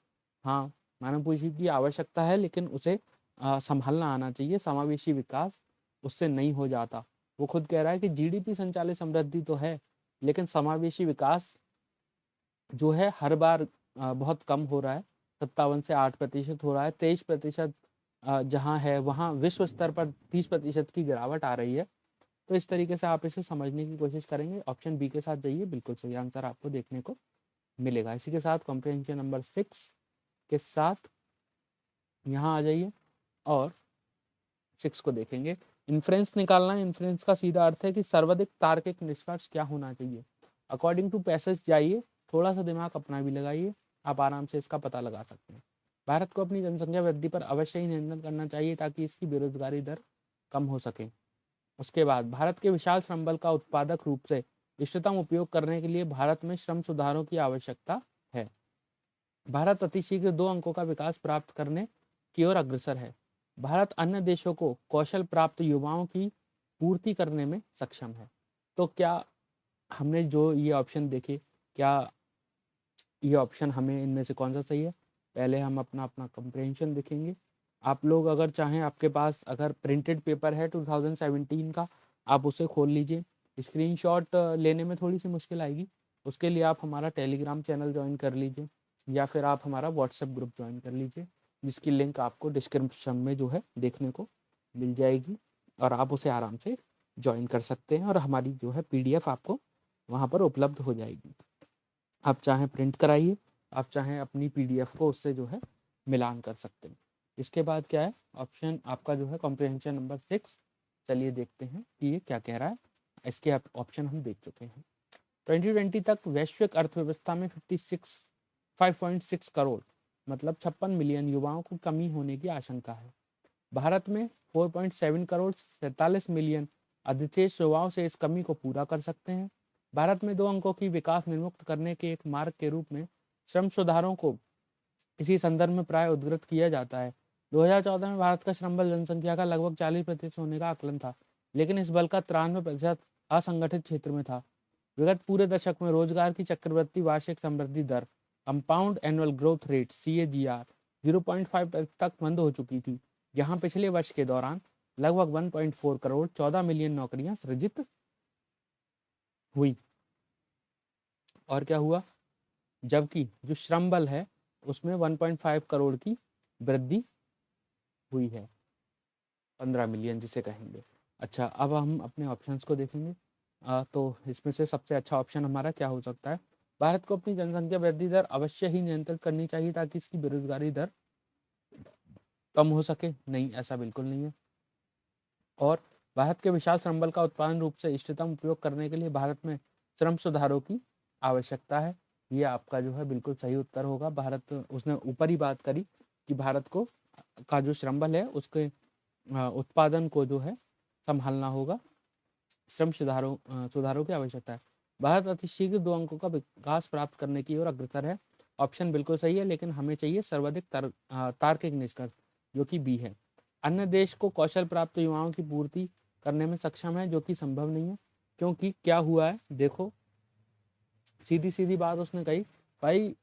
हाँ, मानव पूंजी की आवश्यकता है, लेकिन उसे संभालना आना चाहिए। समावेशी विकास उससे नहीं हो जाता। वो खुद कह रहा है कि जीडीपी संचालित समृद्धि तो है, लेकिन समावेशी विकास जो है हर बार बहुत कम हो रहा है। 57 से 8% हो रहा है। 23% जहाँ है वहाँ विश्व स्तर पर 30% की गिरावट आ रही है। तो इस तरीके से आप इसे समझने की कोशिश करेंगे। ऑप्शन बी के साथ जाइए, बिल्कुल सही आंसर आपको देखने को मिलेगा। इसी के साथ कॉम्प्रिहेंशन नंबर 6 के साथ यहाँ आ जाइए और 6 को देखेंगे। इन्फ्रेंस निकालना है। इन्फ्रेंस का सीधा अर्थ है कि सर्वाधिक तार्किक निष्कर्ष क्या होना चाहिए। अकॉर्डिंग टू पैसेज जाइए, थोड़ा सा दिमाग अपना भी लगाइए, आप आराम से इसका पता लगा सकते हैं। भारत को अपनी जनसंख्या वृद्धि पर अवश्य ही नियंत्रण करना चाहिए ताकि इसकी बेरोजगारी दर कम हो सके। उसके बाद भारत के विशाल श्रम बल का उत्पादक रूप से इष्टतम उपयोग करने के लिए भारत में श्रम सुधारों की आवश्यकता है। भारत अतिशीघ्र 2 अंकों का विकास प्राप्त करने की ओर अग्रसर है। भारत अन्य देशों को कौशल प्राप्त युवाओं की पूर्ति करने में सक्षम है। तो क्या हमने जो ये ऑप्शन देखे, क्या ये ऑप्शन हमें इनमें से कौन सा सही है? पहले हम अपना अपना कंप्रेहेंशन देखेंगे। आप लोग अगर चाहें, आपके पास अगर प्रिंटेड पेपर है 2017 का, आप उसे खोल लीजिए। स्क्रीनशॉट लेने में थोड़ी सी मुश्किल आएगी, उसके लिए आप हमारा टेलीग्राम चैनल ज्वाइन कर लीजिए या फिर आप हमारा व्हाट्सएप ग्रुप ज्वाइन कर लीजिए, जिसकी लिंक आपको डिस्क्रिप्शन में जो है देखने को मिल जाएगी और आप उसे आराम से ज्वाइन कर सकते हैं और हमारी जो है PDF आपको वहाँ पर उपलब्ध हो जाएगी। आप चाहें प्रिंट कराइए, आप चाहें अपनी PDF को उससे जो है मिलान कर सकते हैं। इसके बाद क्या है, ऑप्शन आपका जो है कॉम्प्रिहेंशन नंबर 6। चलिए देखते हैं कि ये क्या कह रहा है। इसके ऑप्शन हम देख चुके हैं। 2020 तक वैश्विक अर्थव्यवस्था में 5.6 करोड़ मतलब 56 मिलियन युवाओं को कमी होने की आशंका है। भारत में 4.7 करोड़ 47 मिलियन अधिशेष युवाओं से इस कमी को पूरा कर सकते हैं। भारत में 2 अंकों की विकास निर्मुक्त करने के एक मार्ग के रूप में श्रम सुधारों को इसी संदर्भ में प्राय उद्धृत किया जाता है। 2014 में भारत का श्रम बल जनसंख्या का लगभग 40% होने का आकलन था, लेकिन इस बल का 93% असंगठित क्षेत्र में था। विगत पूरे दशक में रोजगार की चक्रवृद्धि वार्षिक समृद्धि दर compound annual growth rate CAGR 0.5 तक मंद हो चुकी थी। यहाँ पिछले वर्ष के दौरान लगभग 1.4 करोड़ 14 मिलियन नौकरियां सृजित हुई। और क्या हुआ, जबकि जो श्रम बल है उसमें 1.5 करोड़ की वृद्धि हुई है, 15 मिलियन जिसे कहेंगे। अच्छा, अब हम अपने ऑप्शंस को देखेंगे। तो इसमें से सबसे अच्छा ऑप्शन हमारा क्या हो सकता है? भारत को अपनी जनसंख्या वृद्धि दर अवश्य ही नियंत्रित करनी चाहिए ताकि इसकी बेरोजगारी दर कम हो सके। नहीं, ऐसा बिल्कुल नहीं है। और भारत के विशाल श्रम बल का उत्पादन रूप से इष्टतम उपयोग करने के लिए भारत में श्रम सुधारों की आवश्यकता है। ये आपका जो है बिल्कुल सही उत्तर होगा। भारत, उसने ऊपर ही बात करी कि भारत को का जो श्रम बल है उसके उत्पादन को जो है संभालना होगा, श्रम सुधारों की आवश्यकता है। भारत अतिशीघ्र 2 अंकों का विकास प्राप्त करने की ओर अग्रसर है। ऑप्शन बिल्कुल सही है, लेकिन हमें चाहिए सर्वाधिक तार्किक निष्कर्ष, जो कि बी है। अन्य देश को कौशल प्राप्त युवाओं की पूर्ति करने में सक्षम है, जो कि संभव नहीं है। क्योंकि क्या हुआ है, देखो सीधी सीधी बात उसने कही, भाई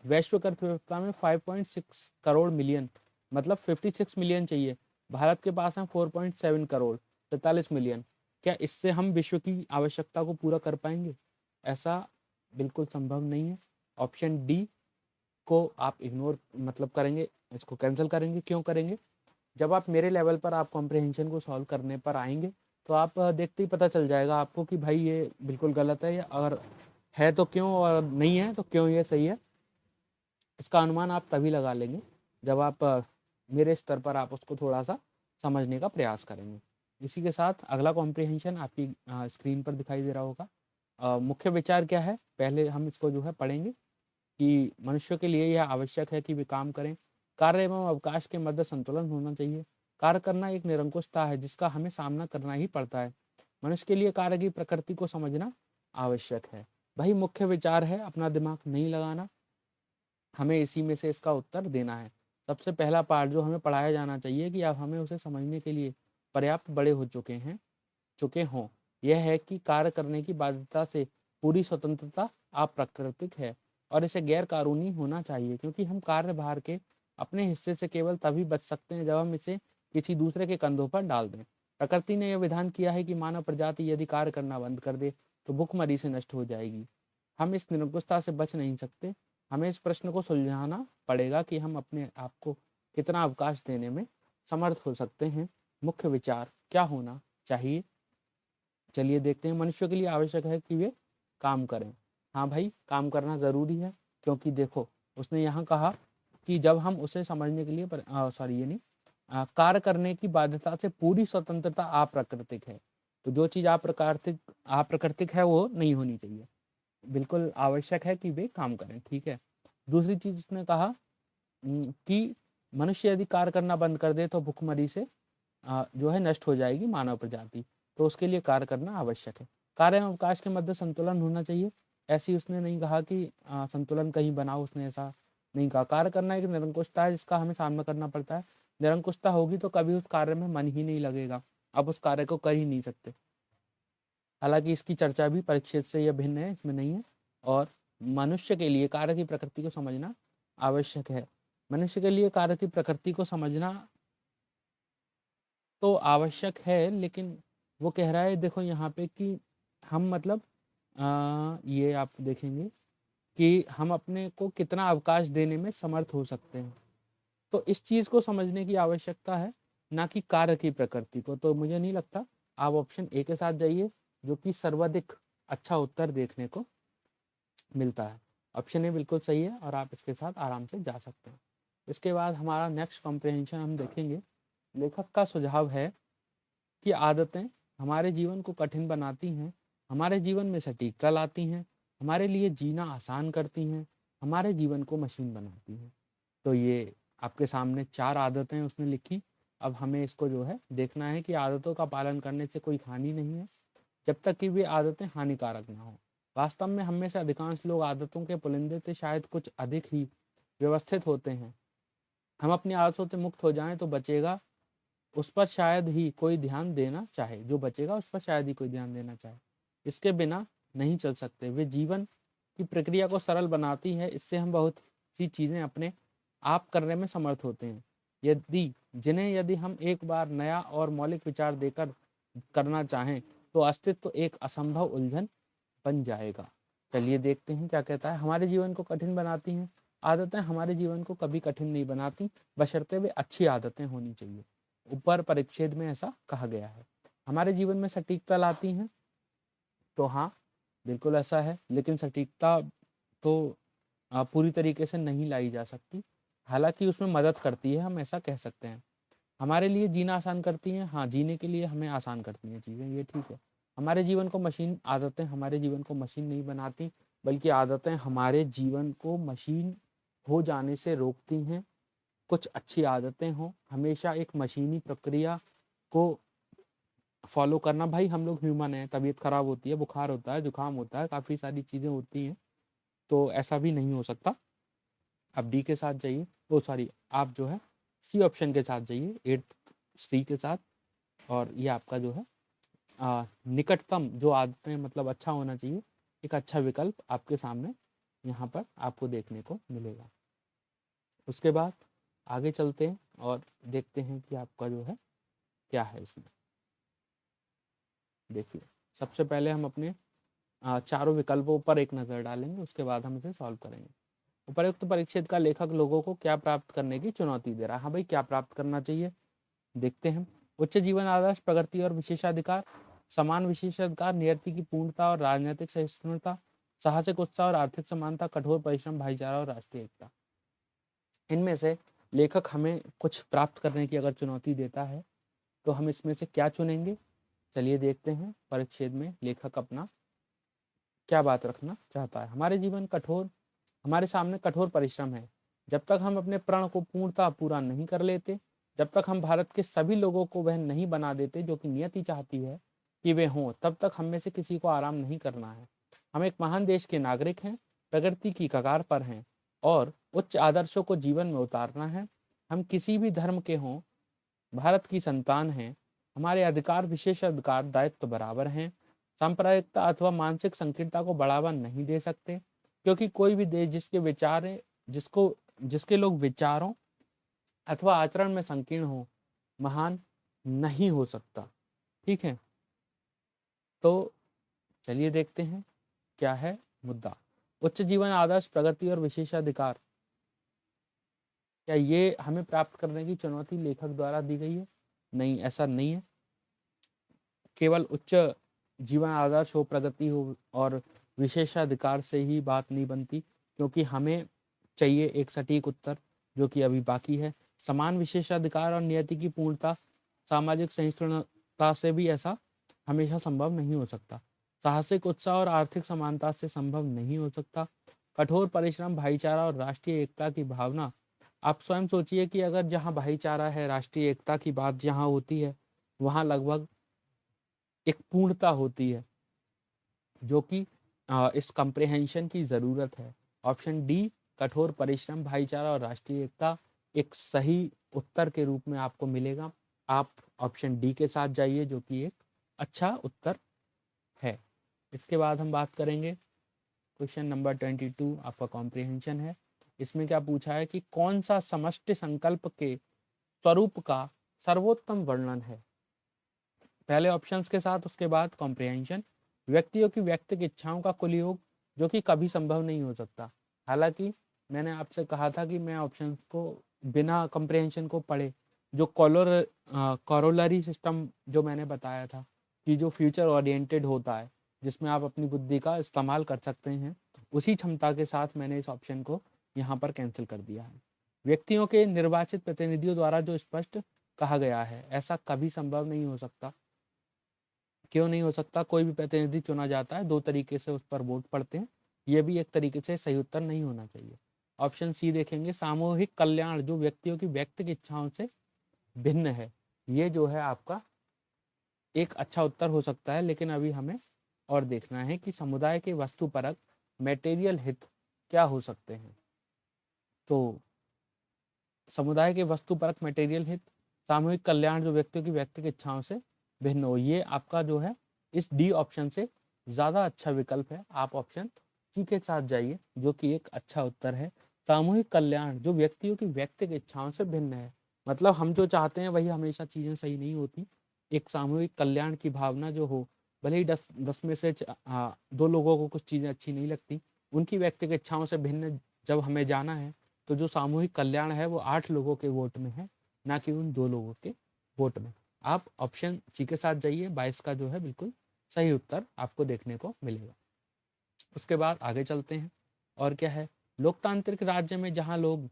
वैश्विक अर्थव्यवस्था में 5.6 करोड़ मिलियन मतलब 56 मिलियन चाहिए, भारत के पास है 4.7 करोड़ 43 मिलियन। क्या इससे हम विश्व की आवश्यकता को पूरा कर पाएंगे? ऐसा बिल्कुल संभव नहीं है। ऑप्शन डी को आप इग्नोर मतलब करेंगे, इसको कैंसिल करेंगे। क्यों करेंगे? जब आप मेरे लेवल पर आप कॉम्प्रिहेंशन को सॉल्व करने पर आएंगे तो आप देखते ही पता चल जाएगा आपको कि भाई ये बिल्कुल गलत है, या अगर है तो क्यों, और नहीं है तो क्यों ये सही है। इसका अनुमान आप तभी लगा लेंगे जब आप मेरे स्तर पर आप उसको थोड़ा सा समझने का प्रयास करेंगे। इसी के साथ अगला कॉम्प्रिहेंशन आपकी स्क्रीन पर दिखाई दे रहा होगा। मुख्य विचार क्या है, पहले हम इसको जो है पढ़ेंगे कि मनुष्य के लिए यह आवश्यक है कि वे काम करें। कार्य एवं अवकाश के मध्य संतुलन होना चाहिए। कार्य करना एक निरंकुशता है जिसका हमें सामना करना ही पड़ता है। मनुष्य के लिए कार्य की प्रकृति को समझना आवश्यक है। वही मुख्य विचार है, अपना दिमाग नहीं लगाना, हमें इसी में से इसका उत्तर देना है। सबसे पहला पार्ट जो हमें पढ़ाया जाना चाहिए कि अब हमें उसे समझने के लिए पर्याप्त बड़े हो चुके हों, यह है कि कार्य करने की बाध्यता से पूरी स्वतंत्रता अप्राकृतिक है और इसे गैर कानूनी होना चाहिए, क्योंकि हम कार्यभार के अपने हिस्से से केवल तभी बच सकते हैं जब हम इसे किसी दूसरे के कंधों पर डाल दें। प्रकृति ने यह विधान किया है कि मानव प्रजाति यदि कार्य करना बंद कर दे तो भूखमरी से नष्ट हो जाएगी। हम इस निरंकुशता से बच नहीं सकते। हमें इस प्रश्न को सुलझाना पड़ेगा कि हम अपने आप को कितना अवकाश देने में समर्थ हो सकते हैं। मुख्य विचार क्या होना चाहिए, चलिए देखते हैं। मनुष्य के लिए आवश्यक है कि वे काम करें। हाँ भाई, काम करना ज़रूरी है, क्योंकि देखो उसने यहाँ कहा कि जब हम उसे समझने के लिए ये नहीं, कार्य करने की बाध्यता से पूरी स्वतंत्रता अप्राकृतिक है। तो जो चीज़ अप्राकृतिक है वो नहीं होनी चाहिए। बिल्कुल आवश्यक है कि वे काम करें, ठीक है। दूसरी चीज़ उसने कहा कि मनुष्य यदि कार्य करना बंद कर दे तो भुखमरी से जो है नष्ट हो जाएगी मानव प्रजाति। तो उसके लिए कार्य करना आवश्यक है। कार्य एवं अवकाश के मध्य संतुलन होना चाहिए। ऐसी उसने नहीं कहा कि संतुलन कहीं बनाओ, उसने ऐसा नहीं कहा। कार्य करना एक निरंकुशता है जिसका हमें सामना करना पड़ता है। निरंकुशता होगी तो कभी उस कार्य में मन ही नहीं लगेगा, आप उस कार्य को कर ही नहीं सकते। हालांकि इसकी चर्चा भी परिच्छेद से यह भिन्न है, इसमें नहीं है। और मनुष्य के लिए कार्य की प्रकृति को समझना आवश्यक है। मनुष्य के लिए कार्य की प्रकृति को समझना तो आवश्यक है, लेकिन वो कह रहा है देखो यहाँ पे कि हम मतलब ये आप देखेंगे कि हम अपने को कितना अवकाश देने में समर्थ हो सकते हैं। तो इस चीज़ को समझने की आवश्यकता है, ना कि कार्य की प्रकृति को। तो मुझे नहीं लगता, आप ऑप्शन ए के साथ जाइए जो कि सर्वाधिक अच्छा उत्तर देखने को मिलता है। ऑप्शन ए बिल्कुल सही है और आप इसके साथ आराम से जा सकते हैं। इसके बाद हमारा नेक्स्ट कॉम्प्रिहेंशन हम देखेंगे। लेखक का सुझाव है कि आदतें हमारे जीवन को कठिन बनाती हैं, हमारे जीवन में सटीकता लाती हैं, हमारे लिए जीना आसान करती हैं, हमारे जीवन को मशीन बनाती हैं। तो ये आपके सामने 4 आदतें उसने लिखी। अब हमें इसको जो है देखना है कि आदतों का पालन करने से कोई हानि नहीं है जब तक कि वे आदतें हानिकारक ना हो। वास्तव में हम में से अधिकांश लोग आदतों के पुलिंदे से शायद कुछ अधिक ही व्यवस्थित होते हैं। हम अपनी आदतों से मुक्त हो जाएं तो बचेगा उस पर शायद ही कोई ध्यान देना चाहे, जो बचेगा उस पर शायद ही कोई ध्यान देना चाहे। इसके बिना नहीं चल सकते। वे जीवन की प्रक्रिया को सरल बनाती है। इससे हम बहुत सी चीज़ें अपने आप करने में समर्थ होते हैं, यदि हम एक बार नया और मौलिक विचार देकर करना चाहें तो अस्तित्व एक असंभव उलझन बन जाएगा। चलिए देखते हैं क्या कहता है। हमारे जीवन को कठिन बनाती हैं। आदतें हमारे जीवन को कभी कठिन नहीं बनाती, बशर्ते वे अच्छी आदतें होनी चाहिए। ऊपर परिच्छेद में ऐसा कहा गया है। हमारे जीवन में सटीकता लाती हैं, तो हाँ बिल्कुल ऐसा है, लेकिन सटीकता तो पूरी तरीके से नहीं लाई जा सकती। हालांकि उसमें मदद करती है, हम ऐसा कह सकते हैं। हमारे लिए जीना आसान करती हैं, हाँ जीने के लिए हमें आसान करती हैं चीज़ें, ये ठीक है। हमारे जीवन को मशीन आदतें हमारे जीवन को मशीन नहीं बनाती, बल्कि आदतें हमारे जीवन को मशीन हो जाने से रोकती हैं। कुछ अच्छी आदतें हों, हमेशा एक मशीनी प्रक्रिया को फॉलो करना। भाई हम लोग ह्यूमन हैं, तबीयत खराब होती है, बुखार होता है, जुकाम होता है, काफ़ी सारी चीज़ें होती हैं, तो ऐसा भी नहीं हो सकता। अब डी के साथ जाइए, ओ सॉरी आप जो है सी ऑप्शन के साथ जाइए, 8C के साथ। और ये आपका जो है निकटतम जो आदतें मतलब अच्छा होना चाहिए, एक अच्छा विकल्प आपके सामने यहाँ पर आपको देखने को मिलेगा। उसके बाद आगे चलते हैं और देखते हैं कि आपका जो है क्या है इसमें। देखिए सबसे पहले हम अपने चारों विकल्पों पर एक नज़र डालेंगे, उसके बाद हम इसे सॉल्व करेंगे। उपरोक्त परिच्छेद का लेखक लोगों को क्या प्राप्त करने की चुनौती दे रहा है। हाँ भाई क्या प्राप्त करना चाहिए, देखते हैं। उच्च जीवन आदर्श, प्रगति और विशेषाधिकार, समान विशेषाधिकार, नियति की पूर्णता और राजनीतिक सहिष्णुता, साहसिक उत्साह और आर्थिक समानता, कठोर परिश्रम, भाईचारा और राष्ट्रीय एकता। इनमें से लेखक हमें कुछ प्राप्त करने की अगर चुनौती देता है तो हम इसमें से क्या चुनेंगे। चलिए देखते हैं परिच्छेद में लेखक अपना क्या बात रखना चाहता है। हमारे सामने कठोर परिश्रम है। जब तक हम अपने प्रण को पूर्णतः पूरा नहीं कर लेते, जब तक हम भारत के सभी लोगों को वह नहीं बना देते जो कि नियति चाहती है कि वे हों, तब तक हम में से किसी को आराम नहीं करना है। हम एक महान देश के नागरिक हैं, प्रगति की कगार पर हैं और उच्च आदर्शों को जीवन में उतारना है। हम किसी भी धर्म के हों, भारत की संतान हैं। हमारे अधिकार, विशेषाधिकार, दायित्व बराबर हैं। सांप्रदायिकता अथवा मानसिक संकीर्णता को बढ़ावा नहीं दे सकते, क्योंकि कोई भी देश जिसके लोग विचारों अथवा आचरण में संकीर्ण हो, महान नहीं हो सकता। ठीक है, तो चलिए देखते हैं क्या है मुद्दा। उच्च जीवन आदर्श, प्रगति और विशेषाधिकार, क्या ये हमें प्राप्त करने की चुनौती लेखक द्वारा दी गई है? नहीं, ऐसा नहीं है। केवल उच्च जीवन आदर्श हो, प्रगति हो और विशेषाधिकार से ही बात नहीं बनती, क्योंकि हमें चाहिए एक सटीक उत्तर जो कि अभी बाकी है। समान विशेषाधिकार और नियति की पूर्णता, सामाजिक सहिष्णुता से भी ऐसा हमेशा संभव नहीं हो सकता। साहसिक उत्साह और आर्थिक समानता से संभव नहीं हो सकता। कठोर परिश्रम, भाईचारा और राष्ट्रीय एकता की भावना। आप स्वयं सोचिए कि अगर जहाँ भाईचारा है, राष्ट्रीय एकता की बात जहाँ होती है, वहाँ लगभग एक पूर्णता होती है, जो कि इस कंप्रिहेंशन की जरूरत है। ऑप्शन डी, कठोर परिश्रम, भाईचारा और राष्ट्रीय एकता, एक सही उत्तर के रूप में आपको मिलेगा। आप ऑप्शन डी के साथ जाइए, जो कि एक अच्छा उत्तर है। इसके बाद हम बात करेंगे क्वेश्चन नंबर 22, आपका कॉम्प्रिहेंशन है। इसमें क्या पूछा है कि कौन सा समष्टि संकल्प के स्वरूप का सर्वोत्तम वर्णन है। पहले ऑप्शंस के साथ, उसके बाद कॉम्प्रिहेंशन। व्यक्तियों की व्यक्तिगत इच्छाओं का कुल योग, जो कि कभी संभव नहीं हो सकता। हालांकि मैंने आपसे कहा था कि मैं ऑप्शंस को बिना कॉम्प्रिहेंशन को पढ़े, जो कॉरोलरी सिस्टम जो मैंने बताया था कि जो फ्यूचर ओरिएंटेड होता है, जिसमें आप अपनी बुद्धि का इस्तेमाल कर सकते हैं, उसी क्षमता के साथ मैंने इस ऑप्शन को यहाँ पर कैंसिल कर दिया है। व्यक्तियों के निर्वाचित प्रतिनिधियों द्वारा जो स्पष्ट कहा गया है, ऐसा कभी संभव नहीं हो सकता। क्यों नहीं हो सकता? कोई भी प्रतिनिधि चुना जाता है, दो तरीके से उस पर वोट पड़ते हैं, ये भी एक तरीके से सही उत्तर नहीं होना चाहिए। ऑप्शन सी देखेंगे, सामूहिक कल्याण जो व्यक्तियों की व्यक्तिगत इच्छाओं से भिन्न है, ये जो है आपका एक अच्छा उत्तर हो सकता है। लेकिन अभी हमें और देखना है कि समुदाय के वस्तुपरक मेटेरियल हित क्या हो सकते हैं। तो समुदाय के वस्तुपरक मेटेरियल हित, सामूहिक कल्याण जो व्यक्तियों की व्यक्तिगत इच्छाओं से भिन्न हो, ये आपका जो है इस डी ऑप्शन से ज्यादा अच्छा विकल्प है। आप ऑप्शन सी के साथ जाइए, जो कि एक अच्छा उत्तर है। सामूहिक कल्याण जो व्यक्तियों की व्यक्तिगत इच्छाओं से भिन्न है, मतलब हम जो चाहते हैं वही हमेशा चीजें सही नहीं होती। एक सामूहिक कल्याण की भावना जो हो, भले ही 10 में से 2 लोगों को कुछ चीजें अच्छी नहीं लगती, उनकी व्यक्तिगत इच्छाओं से भिन्न जब हमें जाना है, तो जो सामूहिक कल्याण है वो 8 लोगों के वोट में है, ना कि उन 2 लोगों के वोट में। आप ऑप्शन सी के साथ जाइए, 22 का जो है बिल्कुल सही उत्तर आपको देखने को मिलेगा। उसके बाद आगे चलते हैं, और क्या है, लोकतांत्रिक राज्य में जहां लोग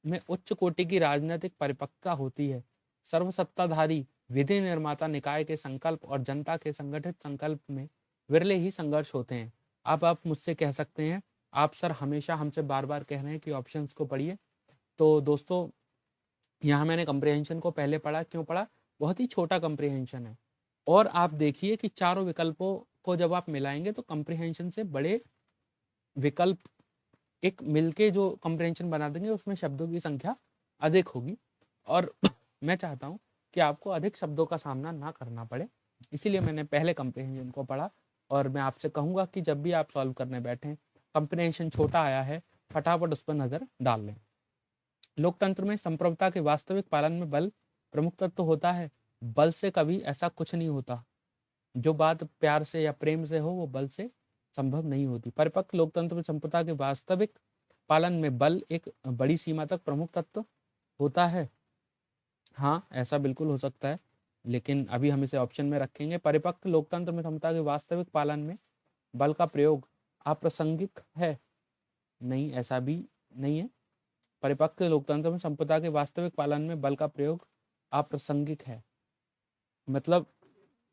में उच्च कोटि की राजनीतिक परिपक्वता होती है, सर्वसत्ताधारी विधि निर्माता निकाय के संकल्प और जनता के संगठित संकल्प में विरले ही संघर्ष होते हैं। अब आप मुझसे कह सकते हैं, आप सर हमेशा हमसे बार बार कह रहे हैं कि ऑप्शंस को पढ़िए। तो दोस्तों, यहाँ मैंने कंप्रिहेंशन को पहले पढ़ा, क्यों पढ़ा? बहुत ही छोटा कंप्रिहेंशन है, और आप देखिए कि चारों विकल्पों को जब आप मिलाएंगे तो कंप्रिहेंशन से बड़े विकल्प एक मिलके जो कंप्रिहेंशन बना देंगे, उसमें शब्दों की संख्या अधिक होगी, और मैं चाहता हूँ कि आपको अधिक शब्दों का सामना ना करना पड़े, इसीलिए मैंने पहले कंप्रिहेंशन को पढ़ा। और मैं आपसे कहूँगा कि जब भी आप सॉल्व करने बैठें, कंप्रिहेंशन छोटा आया है, फटाफट उस पर नजर डाल लें। लोकतंत्र में संप्रभुता के वास्तविक पालन में बल प्रमुख तत्व होता है। बल से कभी ऐसा कुछ नहीं होता। जो बात प्यार से या प्रेम से हो, वो बल से संभव नहीं होती। परिपक्व लोकतंत्र में संप्रभुता के वास्तविक पालन में बल एक बड़ी सीमा तक प्रमुख तत्व होता है। हाँ, ऐसा बिल्कुल हो सकता है, लेकिन अभी हम इसे ऑप्शन में रखेंगे। परिपक्व लोकतंत्र में समता के वास्तविक पालन में बल का प्रयोग अप्रासंगिक है। नहीं, ऐसा भी नहीं है। परिपक्व लोकतंत्र में संप्रभुता के वास्तविक पालन में बल का प्रयोग अप्रासंगिक है, मतलब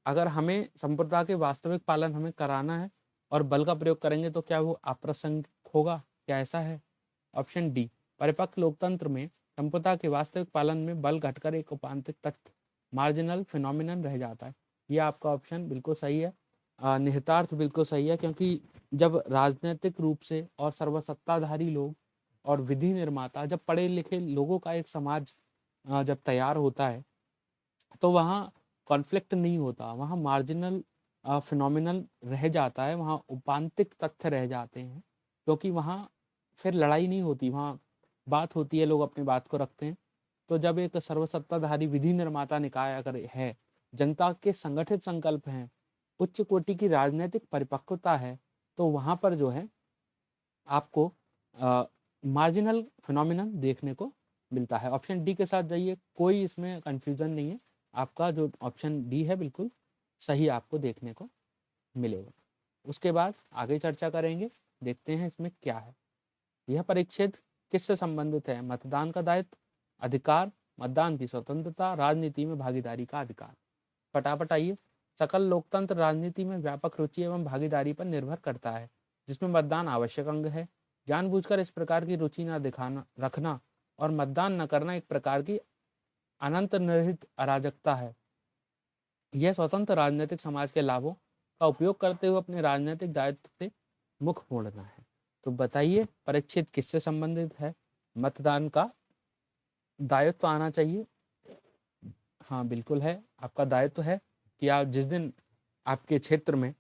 अगर हमें संप्रभुता के वास्तविक पालन हमें कराना है और बल का प्रयोग करेंगे तो क्या वो अप्रासंगिक होगा? क्या ऐसा है? ऑप्शन डी, परिपक्व लोकतंत्र में संप्रभुता के वास्तविक पालन में बल घटकर एक उपांतिक तत्व, मार्जिनल फिनोमिनन रह जाता है। ये आपका ऑप्शन बिल्कुल सही है, निहितार्थ बिल्कुल सही है, क्योंकि जब राजनीतिक रूप से और सर्वसत्ताधारी लोग और विधि निर्माता, जब पढ़े लिखे लोगों का एक समाज जब तैयार होता है, तो वहाँ कॉन्फ्लिक्ट नहीं होता, वहाँ मार्जिनल फिनोमिनल रह जाता है, वहाँ उपांतिक तथ्य रह जाते हैं, क्योंकि वहाँ फिर लड़ाई नहीं होती, वहाँ बात होती है, लोग अपनी बात को रखते हैं। तो जब एक सर्वसत्ताधारी विधि निर्माता निकाय अगर है, जनता के संगठित संकल्प हैं, उच्च कोटि की राजनीतिक परिपक्वता है, तो वहाँ पर जो है आपको मार्जिनल फिनोमिनन देखने को मिलता है। ऑप्शन डी के साथ जाइए, कोई इसमें कंफ्यूजन नहीं है, आपका जो ऑप्शन डी है बिल्कुल सही आपको देखने को मिलेगा। उसके बाद आगे चर्चा करेंगे, देखते हैं इसमें क्या है। यह परिच्छेद किससे संबंधित है? मतदान का दायित्व, अधिकार, मतदान की स्वतंत्रता, राजनीति में भागीदारी का अधिकार। फटाफट आइए। सकल लोकतंत्र राजनीति में व्यापक रुचि एवं भागीदारी पर निर्भर करता है, जिसमें मतदान आवश्यक अंग है। जानबूझकर इस प्रकार की रुचि न दिखाना रखना और मतदान न करना एक प्रकार की अनंत निर्हित अराजकता है। यह स्वतंत्र राजनीतिक समाज के लाभों का उपयोग करते हुए अपने राजनीतिक दायित्व से मुख मोड़ना है। तो बताइए परिच्छेद किससे संबंधित है? मतदान का दायित्व आना चाहिए। हाँ बिल्कुल है, आपका दायित्व है कि आप जिस दिन आपके क्षेत्र में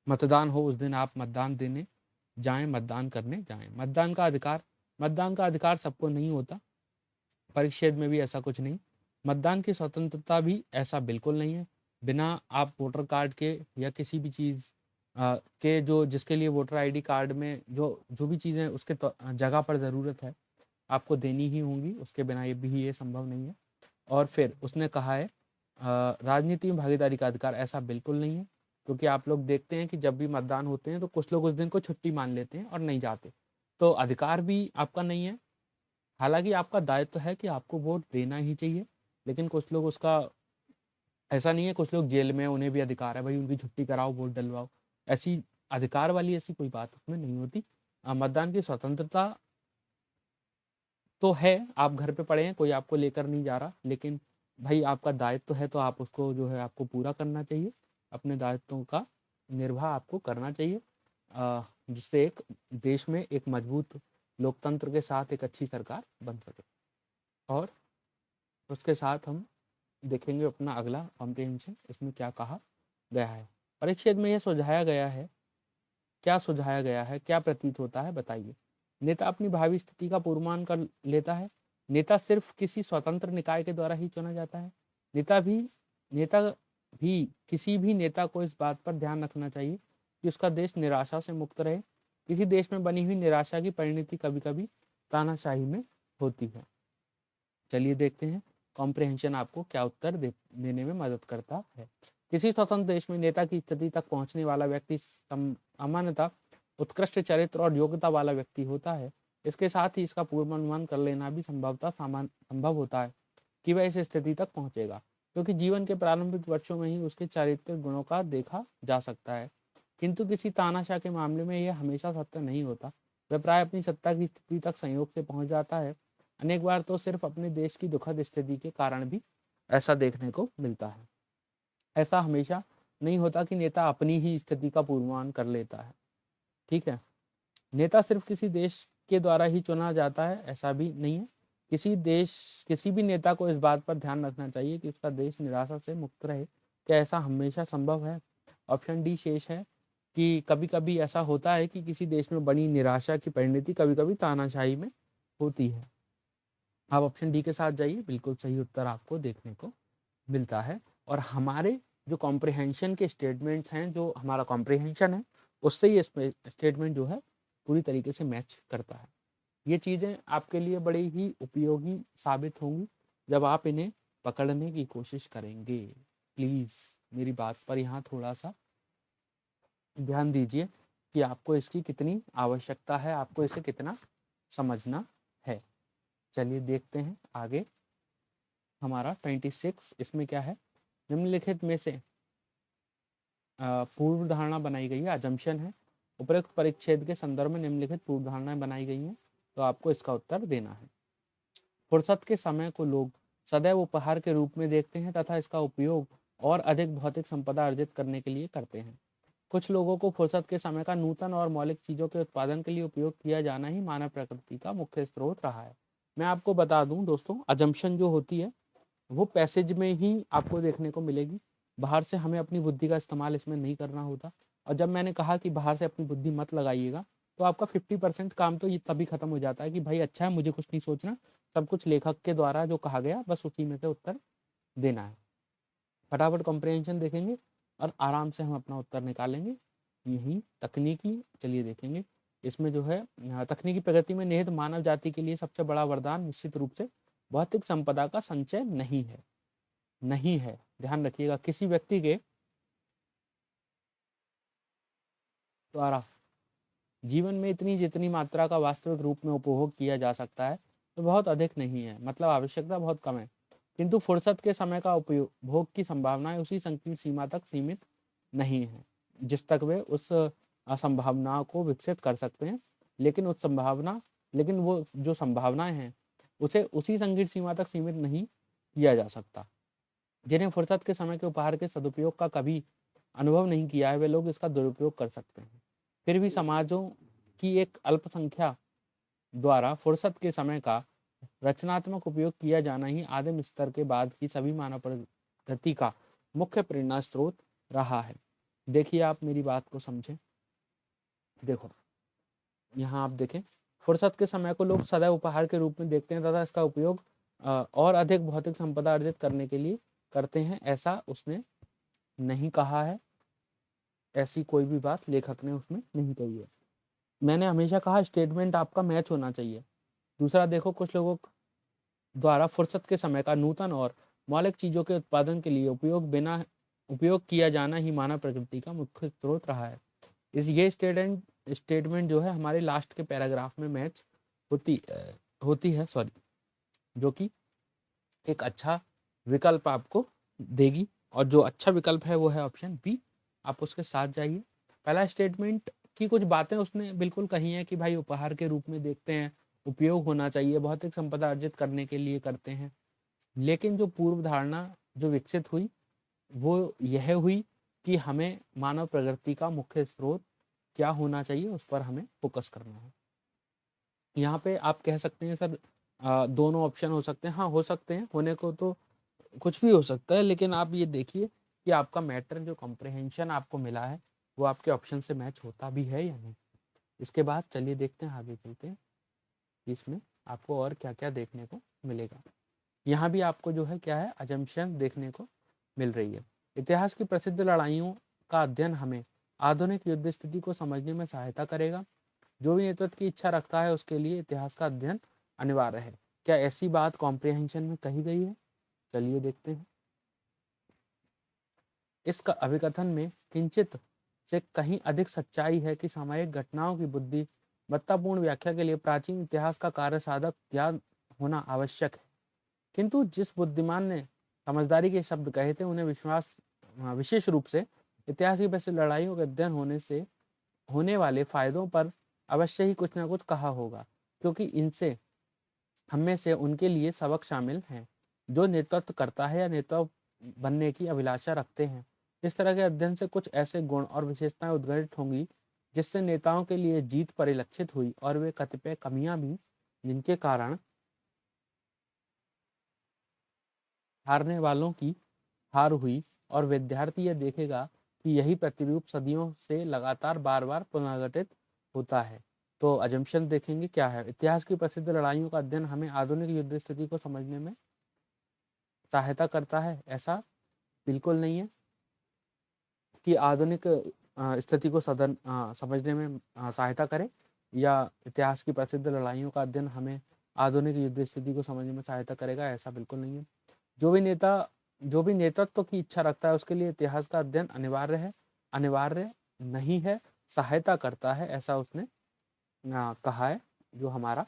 मतदान हो उस दिन आप मतदान देने जाएं, मतदान करने जाएं। मतदान का अधिकार सबको नहीं होता, परिच्छेद में भी ऐसा कुछ नहीं। मतदान की स्वतंत्रता भी ऐसा बिल्कुल नहीं है। बिना आप वोटर कार्ड के या किसी भी चीज़ के जो जिसके लिए वोटर आईडी कार्ड में जो भी चीज़ें उसके जगह पर ज़रूरत है आपको देनी ही होंगी, उसके बिना ये संभव नहीं है। और फिर उसने कहा है राजनीति में भागीदारी का अधिकार, ऐसा बिल्कुल नहीं है, क्योंकि आप लोग देखते हैं कि जब भी मतदान होते हैं तो कुछ लोग उस दिन को छुट्टी मान लेते हैं और नहीं जाते, तो अधिकार भी आपका नहीं है। हालांकि आपका दायित्व है कि आपको वोट देना ही चाहिए, लेकिन कुछ लोग उसका ऐसा नहीं है, कुछ लोग जेल में, उन्हें भी अधिकार है भाई, उनकी छुट्टी कराओ, वोट डलवाओ, ऐसी अधिकार वाली ऐसी कोई बात उसमें नहीं होती। मतदान की स्वतंत्रता तो है, आप घर पे पड़े हैं, कोई आपको लेकर नहीं जा रहा, लेकिन भाई आपका दायित्व है तो आप उसको जो है आपको पूरा करना चाहिए, अपने दायित्वों का निर्वाह आपको करना चाहिए, जिससे एक देश में एक मजबूत लोकतंत्र के साथ एक अच्छी सरकार बन सके। और उसके साथ हम देखेंगे अपना अगला कॉम्प्रिहेंशन, इसमें क्या कहा गया है। परिच्छेद में यह सुझाया गया है, क्या सुझाया गया है, क्या प्रतीत होता है, बताइए। नेता अपनी भावी स्थिति का पूर्वानुमान कर लेता है। नेता सिर्फ किसी स्वतंत्र निकाय के द्वारा ही चुना जाता है। नेता भी किसी भी नेता को इस बात पर ध्यान रखना चाहिए कि उसका देश निराशा से मुक्त रहे। किसी देश में बनी हुई निराशा की परिणति कभी कभी तानाशाही में होती है। चलिए देखते हैं कॉम्प्रिहेंशन आपको क्या उत्तर देने में मदद करता है। किसी स्वतंत्र देश में नेता की स्थिति तक पहुंचने वाला व्यक्ति सामान्यतः उत्कृष्ट चरित्र और योग्यता वाला व्यक्ति होता है। इसके साथ ही इसका पूर्वानुमान कर लेना भी संभव होता है कि वह इस स्थिति तक पहुंचेगा, क्योंकि जीवन के प्रारंभिक वर्षों में ही उसके चारित्रिक गुणों का देखा जा सकता है। किंतु किसी तानाशाह के मामले में यह हमेशा सत्य नहीं होता। वह प्राय अपनी सत्ता की स्थिति तक संयोग से पहुंच जाता है। अनेक बार तो सिर्फ अपने देश की दुखद स्थिति के कारण भी ऐसा देखने को मिलता है। ऐसा हमेशा नहीं होता कि नेता अपनी ही स्थिति का पूर्वानुमान कर लेता है। ठीक है, नेता सिर्फ किसी देश के द्वारा ही चुना जाता है, ऐसा भी नहीं है। किसी भी नेता को इस बात पर ध्यान रखना चाहिए कि उसका देश निराशा से मुक्त रहे। क्या ऐसा हमेशा संभव है? ऑप्शन डी शेष है कि कभी कभी ऐसा होता है कि किसी देश में बड़ी निराशा की परिणति कभी कभी तानाशाही में होती है। आप ऑप्शन डी के साथ जाइए, बिल्कुल सही उत्तर आपको देखने को मिलता है। और हमारे जो कॉम्प्रिहेंशन के स्टेटमेंट्स हैं, जो हमारा कॉम्प्रिहेंशन है, उससे ये स्टेटमेंट जो है पूरी तरीके से मैच करता है। ये चीज़ें आपके लिए बड़ी ही उपयोगी साबित होंगी जब आप इन्हें पकड़ने की कोशिश करेंगे। प्लीज़ मेरी बात पर यहाँ थोड़ा सा ध्यान दीजिए कि आपको इसकी कितनी आवश्यकता है, आपको इसे कितना समझना है। चलिए देखते हैं आगे हमारा 26, इसमें क्या है। निम्नलिखित में से पूर्व धारणा बनाई गई है, अजम्पशन है। उपरोक्त परिच्छेद के संदर्भ में निम्नलिखित पूर्व धारणाएं बनाई गई हैं, तो आपको इसका उत्तर देना है। फुर्सत के समय को लोग सदैव उपहार के रूप में देखते हैं तथा इसका उपयोग और अधिक भौतिक संपदा अर्जित करने के लिए करते हैं। कुछ लोगों को फुर्सत के समय का नूतन और मौलिक चीज़ों के उत्पादन के लिए उपयोग किया जाना ही मानव प्रकृति का मुख्य स्रोत रहा है। मैं आपको बता दूं दोस्तों, अजम्पशन जो होती है वो पैसेज में ही आपको देखने को मिलेगी। बाहर से हमें अपनी बुद्धि का इस्तेमाल इसमें नहीं करना होता। और जब मैंने कहा कि बाहर से अपनी बुद्धि मत लगाइएगा, तो आपका 50% काम तो ये तभी खत्म हो जाता है कि भाई अच्छा है, मुझे कुछ नहीं सोचना, सब कुछ लेखक के द्वारा जो कहा गया बस उसी में से उत्तर देना है। फटाफट कॉम्प्रिहेंशन देखेंगे और आराम से हम अपना उत्तर निकालेंगे। यही तकनीकी, चलिए देखेंगे इसमें जो है तकनीकी प्रगति में निहित मानव जाति के लिए सबसे बड़ा वरदान निश्चित रूप से भौतिक संपदा का संचय नहीं है। नहीं है, ध्यान रखिएगा। किसी व्यक्ति के द्वारा जीवन में इतनी जितनी मात्रा का वास्तविक रूप में उपभोग किया जा सकता है तो बहुत अधिक नहीं है, मतलब आवश्यकता बहुत कम है, किंतु फुर्सत के समय का उपभोग की संभावनाएं उसी संकीर्ण सीमा तक सीमित नहीं है जिस तक वे उस संभावनाओं को विकसित कर सकते हैं, लेकिन वो जो संभावनाएं हैं उसे उसी संकीर्ण सीमा तक सीमित नहीं किया जा सकता। जिन्हें फुर्सत के समय के उपहार के सदुपयोग का कभी अनुभव नहीं किया है, वे लोग इसका दुरुपयोग कर सकते हैं। फिर भी समाजों की एक अल्पसंख्या द्वारा फुर्सत के समय का रचनात्मक उपयोग किया जाना ही आदिम स्तर के बाद की सभी मानव प्रगति का मुख्य प्रेरणा स्रोत रहा है। देखिए, आप मेरी बात को समझें। देखो, यहाँ आप देखें, फुर्सत के समय को लोग सदैव उपहार के रूप में देखते हैं तथा इसका उपयोग और अधिक भौतिक संपदा अर्जित करने के लिए करते हैं, ऐसा उसने नहीं कहा है। ऐसी कोई भी बात लेखक ने उसमें नहीं कही है। मैंने हमेशा कहा स्टेटमेंट आपका मैच होना चाहिए। दूसरा देखो, कुछ लोगों द्वारा फुर्सत के समय का नूतन और मौलिक चीजों के उत्पादन के लिए उपयोग किया जाना ही मानव प्रकृति का मुख्य स्रोत रहा है। ये स्टेटमेंट जो है हमारे लास्ट के पैराग्राफ में मैच होती है, जो कि एक अच्छा विकल्प आपको देगी, और जो अच्छा विकल्प है वो है ऑप्शन बी। आप उसके साथ जाइए। पहला स्टेटमेंट की कुछ बातें उसने बिल्कुल कही है कि भाई उपहार के रूप में देखते हैं, उपयोग होना चाहिए, भौतिक संपदा अर्जित करने के लिए करते हैं। लेकिन जो पूर्व धारणा जो विकसित हुई वो यह हुई कि हमें मानव प्रगति का मुख्य स्रोत क्या होना चाहिए, उस पर हमें फोकस करना है। यहाँ पे आप कह सकते हैं सर दोनों ऑप्शन हो सकते हैं। हाँ, हो सकते हैं, होने को तो कुछ भी हो सकता है, लेकिन आप ये देखिए कि आपका मैटर जो कॉम्प्रिहेंशन आपको मिला है वो आपके ऑप्शन से मैच होता भी है या नहीं। इसके बाद चलिए देखते हैं, आगे चलते हैं इसमें आपको और क्या क्या देखने को मिलेगा। यहाँ भी आपको जो है क्या है, अजम्पशन देखने को मिल रही है। इतिहास की प्रसिद्ध लड़ाइयों का अध्ययन हमें आधुनिक युद्ध स्थिति को समझने में सहायता करेगा। जो भी नेतृत्व की इच्छा रखता है उसके लिए इतिहास का अध्ययन अनिवार्य है। क्या ऐसी बात कॉम्प्रिहेंशन में कही गई है? चलिए देखते हैं। इस अभिकथन में किंचित से कहीं अधिक सच्चाई है कि सामयिक घटनाओं की बुद्धिमत्तापूर्ण व्याख्या के लिए प्राचीन इतिहास का कार्य साधक ज्ञान होना आवश्यक है। किंतु जिस बुद्धिमान ने समझदारी के शब्द कहे थे उन्हें विशेष रूप से इतिहास की वैसे लड़ाइयों के अध्ययन होने से होने वाले फायदों पर अवश्य ही कुछ ना कुछ कहा होगा, क्योंकि इनसे हमें से उनके लिए सबक शामिल हैं जो नेतृत्व करता है या नेता बनने की अभिलाषा रखते हैं। इस तरह के अध्ययन से कुछ ऐसे गुण और विशेषताएं उद्घटित होंगी जिससे नेताओं के लिए जीत परिलक्षित हुई, और वे कतिपय कमियां भी जिनके कारण हारने वालों की हार हुई, और विद्यार्थी यह देखेगा कि यही प्रतिरूप सदियों से लगातार बार बार पुनर्गठित होता है। तो अजम्पशन देखेंगे क्या है। इतिहास की प्रसिद्ध लड़ाइयों का अध्ययन हमें आधुनिक युद्ध स्थिति को समझने में सहायता करता है? ऐसा बिल्कुल नहीं है कि आधुनिक स्थिति को समझने में सहायता करे, या इतिहास की प्रसिद्ध लड़ाइयों का अध्ययन हमें आधुनिक युद्ध स्थिति को समझने में सहायता करेगा, ऐसा बिल्कुल नहीं है। जो भी नेतृत्व की इच्छा रखता है उसके लिए इतिहास का अध्ययन अनिवार्य नहीं है, सहायता करता है, ऐसा उसने कहा है जो हमारा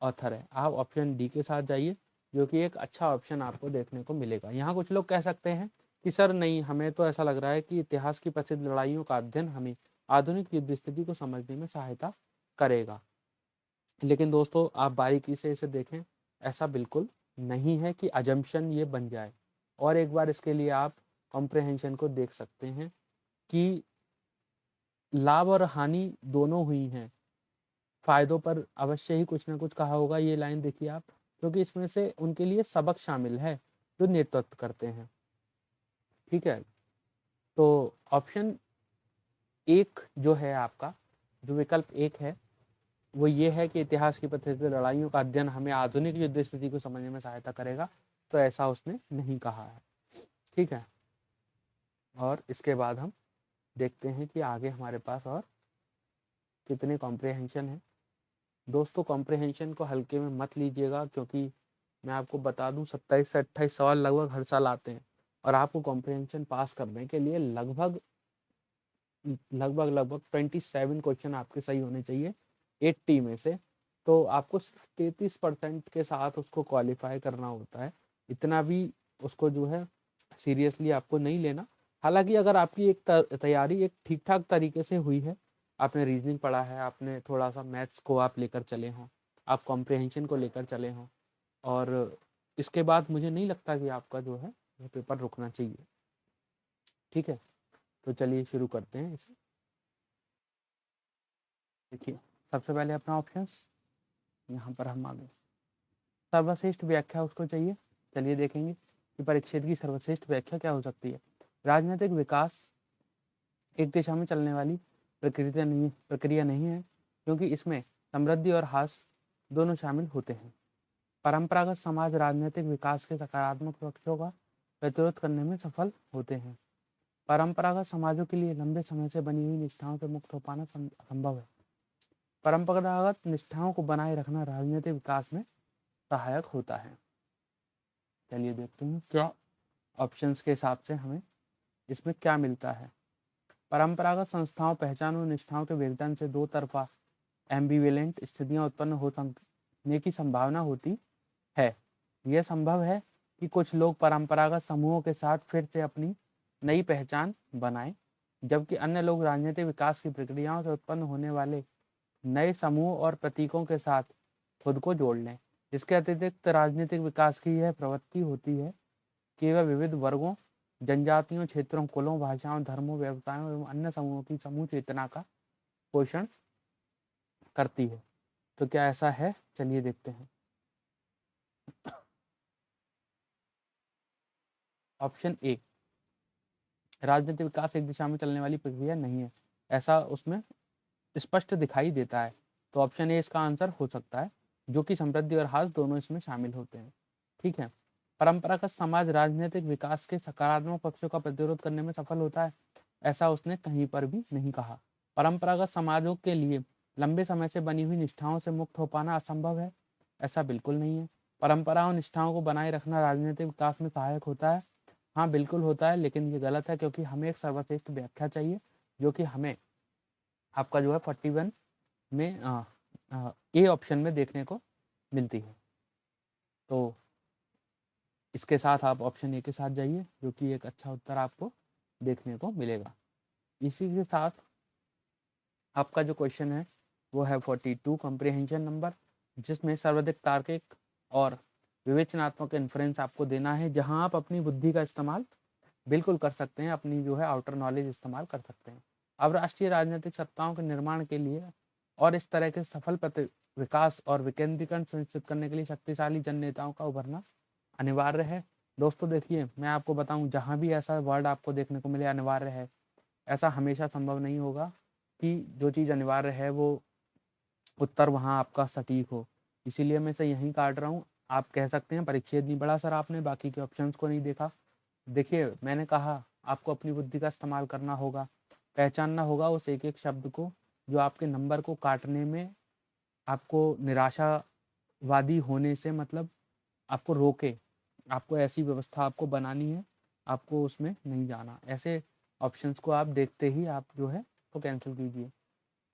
ऑथर है। आप ऑप्शन डी के साथ जाइए, जो कि एक अच्छा ऑप्शन आपको देखने को मिलेगा। यहाँ कुछ लोग कह सकते हैं कि सर नहीं, हमें तो ऐसा लग रहा है कि इतिहास की प्रसिद्ध लड़ाइयों का अध्ययन हमें आधुनिक युद्ध स्थिति को समझने में सहायता करेगा। लेकिन दोस्तों, आप बारीकी से इसे देखें, ऐसा बिल्कुल नहीं है कि अजम्पशन ये बन जाए। और एक बार इसके लिए आप कॉम्प्रिहेंशन को देख सकते हैं कि लाभ और हानि दोनों हुई हैं। फायदों पर अवश्य ही कुछ ना कुछ कहा होगा, ये लाइन देखिए आप, क्योंकि इसमें से उनके लिए सबक शामिल है जो नेतृत्व करते हैं। ठीक है, तो ऑप्शन एक जो है आपका, जो विकल्प एक है, वो ये है कि इतिहास की प्रसिद्ध लड़ाइयों का अध्ययन हमें आधुनिक युद्ध स्थिति को समझने में सहायता करेगा। तो ऐसा उसने नहीं कहा है। ठीक है, और इसके बाद हम देखते हैं कि आगे हमारे पास और कितने कॉम्प्रिहेंशन है। दोस्तों, कॉम्प्रिहेंशन को हल्के में मत लीजिएगा, क्योंकि मैं आपको बता दूं 27 से 28 सवाल लगभग हर साल आते हैं, और आपको कॉम्प्रिहेंशन पास करने के लिए लगभग 27 क्वेश्चन आपके सही होने चाहिए 80 में से। तो आपको सिर्फ 33% के साथ उसको क्वालिफाई करना होता है। इतना भी उसको जो है सीरियसली आपको नहीं लेना। हालांकि अगर आपकी एक तैयारी एक ठीक ठाक तरीके से हुई है, आपने रीजनिंग पढ़ा है, आपने थोड़ा सा मैथ्स को आप लेकर चले हों, आप कॉम्प्रिहेंशन को लेकर चले हों, और इसके बाद मुझे नहीं लगता कि आपका जो है ये पेपर रुकना चाहिए। ठीक है, तो चलिए शुरू करते हैं इसे। देखिए, सबसे पहले अपना ऑप्शंस यहाँ पर हम आ गए। सर्वश्रेष्ठ व्याख्या उसको चाहिए। चलिए देखेंगे कि परिक्षेत्र की सर्वश्रेष्ठ व्याख्या क्या हो सकती है। राजनीतिक विकास एक दिशा में चलने वाली प्रक्रिया नहीं है, क्योंकि इसमें समृद्धि और ह्रास दोनों शामिल होते हैं। परंपरागत समाज राजनीतिक विकास के सकारात्मक पक्षों का प्रतिरोध करने में सफल होते हैं। परंपरागत समाजों के लिए लंबे समय से बनी हुई निष्ठाओं से मुक्त हो पाना असंभव है। परंपरागत निष्ठाओं को बनाए रखना राजनीतिक विकास में सहायक होता है। चलिए देखते हैं क्या ऑप्शंस के हिसाब से हमें इसमें क्या मिलता है। परंपरागत संस्थाओं पहचान और निष्ठाओं के विघटन से दो तरफा एम्बिवेलेंट स्थितियां उत्पन्न हो सकने की संभावना होती है। यह संभव है कि कुछ लोग परंपरागत समूहों के साथ फिर से अपनी नई पहचान बनाएं, जबकि अन्य लोग राजनीतिक विकास की प्रक्रियाओं से उत्पन्न होने वाले नए समूह और प्रतीकों के साथ खुद को जोड़ लें। इसके अतिरिक्त राजनीतिक विकास की यह प्रवृत्ति होती है कि वह विविध वर्गों, जनजातियों, क्षेत्रों, कुलों, भाषाओं, धर्मों, व्यवसायों एवं अन्य समूहों की समूह चेतना का पोषण करती है। तो क्या ऐसा है? चलिए देखते हैं। ऑप्शन ए, राजनीतिक विकास एक दिशा में चलने वाली प्रक्रिया नहीं है, ऐसा उसमें स्पष्ट दिखाई देता है। तो ऑप्शन ए इसका आंसर हो सकता है, जो कि समृद्धि और ह्रास दोनों इसमें शामिल होते हैं। ठीक है, परंपरागत समाज राजनीतिक विकास के सकारात्मक पक्षों का प्रतिरोध करने में सफल होता है, ऐसा उसने कहीं पर भी नहीं कहा। परंपरागत समाजों के लिए लंबे समय से बनी हुई निष्ठाओं से मुक्त हो पाना असंभव है, ऐसा बिल्कुल नहीं है। परंपराओं निष्ठाओं को बनाए रखना राजनीतिक विकास में सहायक होता है, हाँ बिल्कुल होता है, लेकिन ये गलत है, क्योंकि हमें एक सर्वश्रेष्ठ व्याख्या चाहिए, जो कि हमें आपका जो है 41 में ए ऑप्शन में देखने को मिलती है। तो इसके साथ आप ऑप्शन ए के साथ जाइए, जो कि एक अच्छा उत्तर आपको देखने को मिलेगा। इसी के साथ आपका जो क्वेश्चन है वो है 42 कॉम्प्रिहेंशन नंबर, जिसमें सर्वाधिक तार्किक और विवेचनात्मक इन्फ्रेंस आपको देना है, जहां आप अपनी बुद्धि का इस्तेमाल बिल्कुल कर सकते हैं, अपनी जो है आउटर नॉलेज इस्तेमाल कर सकते हैं। अब राष्ट्रीय राजनीतिक सत्ताओं के निर्माण के लिए और इस तरह के सफल विकास और विकेंद्रीकरण सुनिश्चित करने के लिए शक्तिशाली जन नेताओं का उभरना अनिवार्य है। दोस्तों देखिए, मैं आपको बताऊं, जहां भी ऐसा वर्ड आपको देखने को मिले अनिवार्य है, ऐसा हमेशा संभव नहीं होगा कि जो चीज़ अनिवार्य है वो उत्तर वहाँ आपका सटीक हो। इसीलिए मैं से यहीं काट रहा हूँ। आप कह सकते हैं परिच्छेद नहीं पढ़ा सर आपने, बाकी के ऑप्शंस को नहीं देखा। देखिए, मैंने कहा आपको अपनी बुद्धि का इस्तेमाल करना होगा, पहचानना होगा उस एक एक शब्द को जो आपके नंबर को काटने में आपको निराशावादी होने से मतलब आपको रोके। आपको ऐसी व्यवस्था आपको बनानी है, आपको उसमें नहीं जाना। ऐसे ऑप्शंस को आप देखते ही आप जो है तो कैंसिल कीजिए।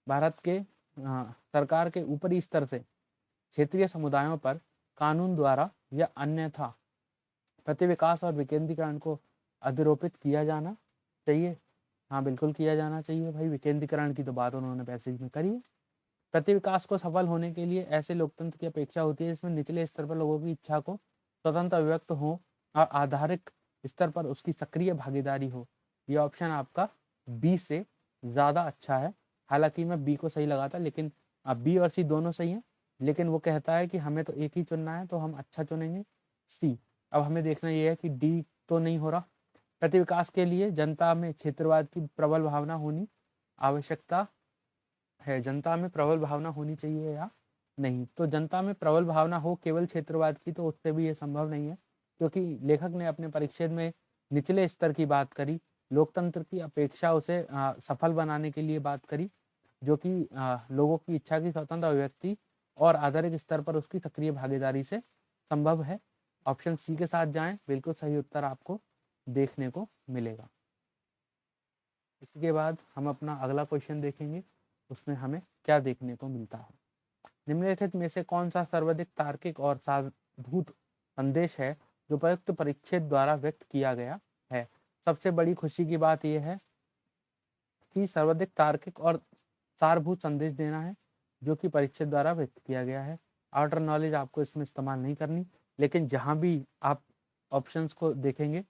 भारत के सरकार के ऊपरी स्तर से क्षेत्रीय समुदायों पर कानून द्वारा या अन्यथा प्रति विकास और विकेंद्रीकरण को अधिरोपित किया जाना चाहिए। हाँ बिल्कुल किया जाना चाहिए भाई, विकेंद्रीकरण की तो बात उन्होंने पैसेज में करी है। प्रति विकास को सफल होने के लिए ऐसे लोकतंत्र की अपेक्षा होती है जिसमें निचले स्तर पर लोगों की इच्छा को स्वतंत्र अभिव्यक्त हो और आधारिक स्तर पर उसकी सक्रिय भागीदारी हो। ये ऑप्शन आपका बी से ज़्यादा अच्छा है। हालांकि मैं बी को सही लगाता, लेकिन अब बी और सी दोनों सही हैं, लेकिन वो कहता है कि हमें तो एक ही चुनना है, तो हम अच्छा चुनेंगे सी। अब हमें देखना ये है कि डी तो नहीं हो रहा। प्रति विकास के लिए जनता में क्षेत्रवाद की प्रबल भावना होनी आवश्यकता है। जनता में प्रबल भावना होनी चाहिए या नहीं? तो जनता में प्रबल भावना हो केवल क्षेत्रवाद की, तो उससे भी ये संभव नहीं है, क्योंकि लेखक ने अपने परिच्छेद में निचले स्तर की बात करी, लोकतंत्र की अपेक्षा उसे सफल बनाने के लिए बात करी, जो कि लोगों की इच्छा की स्वतंत्र अभिव्यक्ति और आधारिक स्तर पर उसकी सक्रिय भागीदारी से संभव है। ऑप्शन सी के साथ जाएं, बिल्कुल सही उत्तर आपको देखने को मिलेगा। इसके बाद हम अपना अगला क्वेश्चन देखेंगे, उसमें हमें क्या देखने को मिलता है। निम्नलिखित में से कौन सा सर्वाधिक तार्किक और सारभूत संदेश है जो प्रयुक्त परिच्छेद द्वारा व्यक्त किया गया है? सबसे बड़ी खुशी की बात यह है कि सर्वाधिक तार्किक और सारभूत संदेश देना है जो कि परिच्छेद द्वारा व्यक्त किया गया है। आउटर नॉलेज आपको इसमें इस्तेमाल नहीं करनी, लेकिन जहाँ भी आप ऑप्शंस को देखेंगे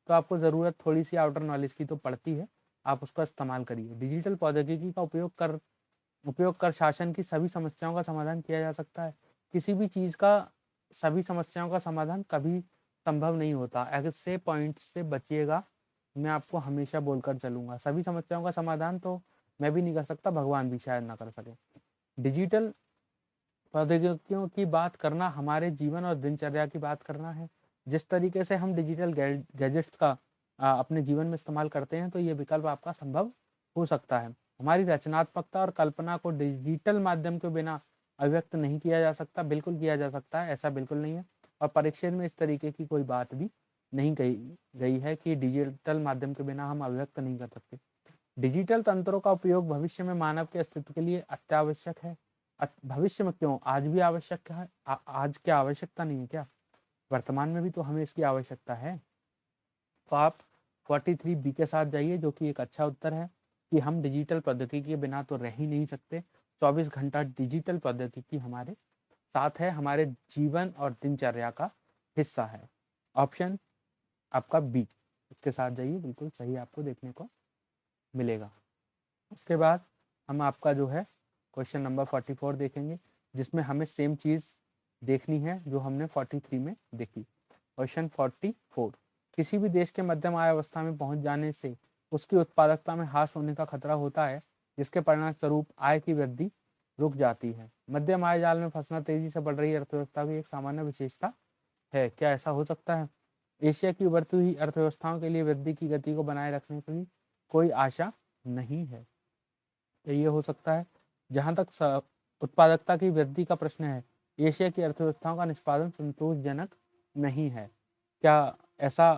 तो आपको ज़रूरत थोड़ी सी आउटर नॉलेज की तो पड़ती है, आप उसका इस्तेमाल करिए। डिजिटल प्रौद्योगिकी का उपयोग कर शासन की सभी समस्याओं का समाधान किया जा सकता है। किसी भी चीज़ का सभी समस्याओं का समाधान कभी संभव नहीं होता। ऐसे पॉइंट से बचिएगा, मैं आपको हमेशा बोलकर चलूंगा। सभी समस्याओं का समाधान तो मैं भी नहीं कर सकता, भगवान भी शायद ना कर सके। डिजिटल प्रौद्योगिकियों की बात करना हमारे जीवन और दिनचर्या की बात करना है। जिस तरीके से हम डिजिटल गैजेट्स का अपने जीवन में इस्तेमाल करते हैं, तो ये विकल्प आपका संभव हो सकता है। हमारी रचनात्मकता और कल्पना को डिजिटल माध्यम के बिना अभिव्यक्त नहीं किया जा सकता। बिल्कुल किया जा सकता है, ऐसा बिल्कुल नहीं है। और परीक्षण में इस तरीके की कोई बात भी नहीं कही गई है कि डिजिटल माध्यम के बिना हम अभिव्यक्त नहीं कर सकते। डिजिटल तंत्रों का उपयोग भविष्य में मानव के अस्तित्व के लिए अत्यावश्यक है। भविष्य में क्यों, आज भी आवश्यक है। आज क्या आवश्यकता नहीं है क्या? वर्तमान में भी तो हमें इसकी आवश्यकता है। तो आप 43B के साथ जाइए, जो कि एक अच्छा उत्तर है कि हम डिजिटल प्रौद्योगिकी के बिना तो रह ही नहीं सकते। 24 घंटा डिजिटल प्रौद्योगिकी हमारे साथ है, हमारे जीवन और दिनचर्या का हिस्सा है। ऑप्शन आपका बी, इसके साथ जाइए, बिल्कुल सही आपको देखने को मिलेगा। उसके बाद हम आपका जो है क्वेश्चन नंबर 44 देखेंगे, जिसमें हमें सेम चीज़ देखनी है जो हमने 43 में देखी। क्वेश्चन 44, किसी भी देश के मध्यम आय अवस्था में पहुंच जाने से उसकी उत्पादकता में ह्रास होने का खतरा होता है, जिसके परिणाम स्वरूप आय की वृद्धि रुक जाती है। मध्यम आय जाल में फंसना तेजी से बढ़ रही अर्थव्यवस्था की एक सामान्य विशेषता है। क्या ऐसा हो सकता है? एशिया की उभरती हुई अर्थव्यवस्थाओं के लिए वृद्धि की गति को बनाए रखने की कोई आशा नहीं है। ये हो सकता है। जहां तक उत्पादकता की वृद्धि का प्रश्न है, एशिया की अर्थव्यवस्थाओं का निष्पादन संतोषजनक नहीं है। क्या ऐसा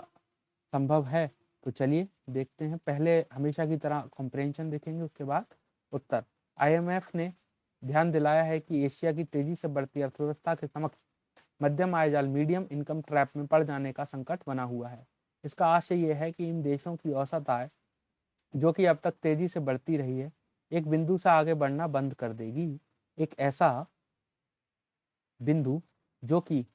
संभव है? तो चलिए देखते हैं। पहले हमेशा की तरह कॉम्प्रिहेंशन देखेंगे, उसके बाद उत्तर। IMF ने ध्यान दिलाया है कि एशिया की तेजी से बढ़ती अर्थव्यवस्था के समक्ष मध्यम आय जाल मीडियम इनकम ट्रैप में पड़ जाने का संकट बना हुआ है। इसका आशय यह है कि इन देशों की औसत आय, जो कि अब तक तेजी से बढ़ती रही है, एक बिंदु से आगे बढ़ना बंद कर देगी। एक ऐसा बिंदु जो कि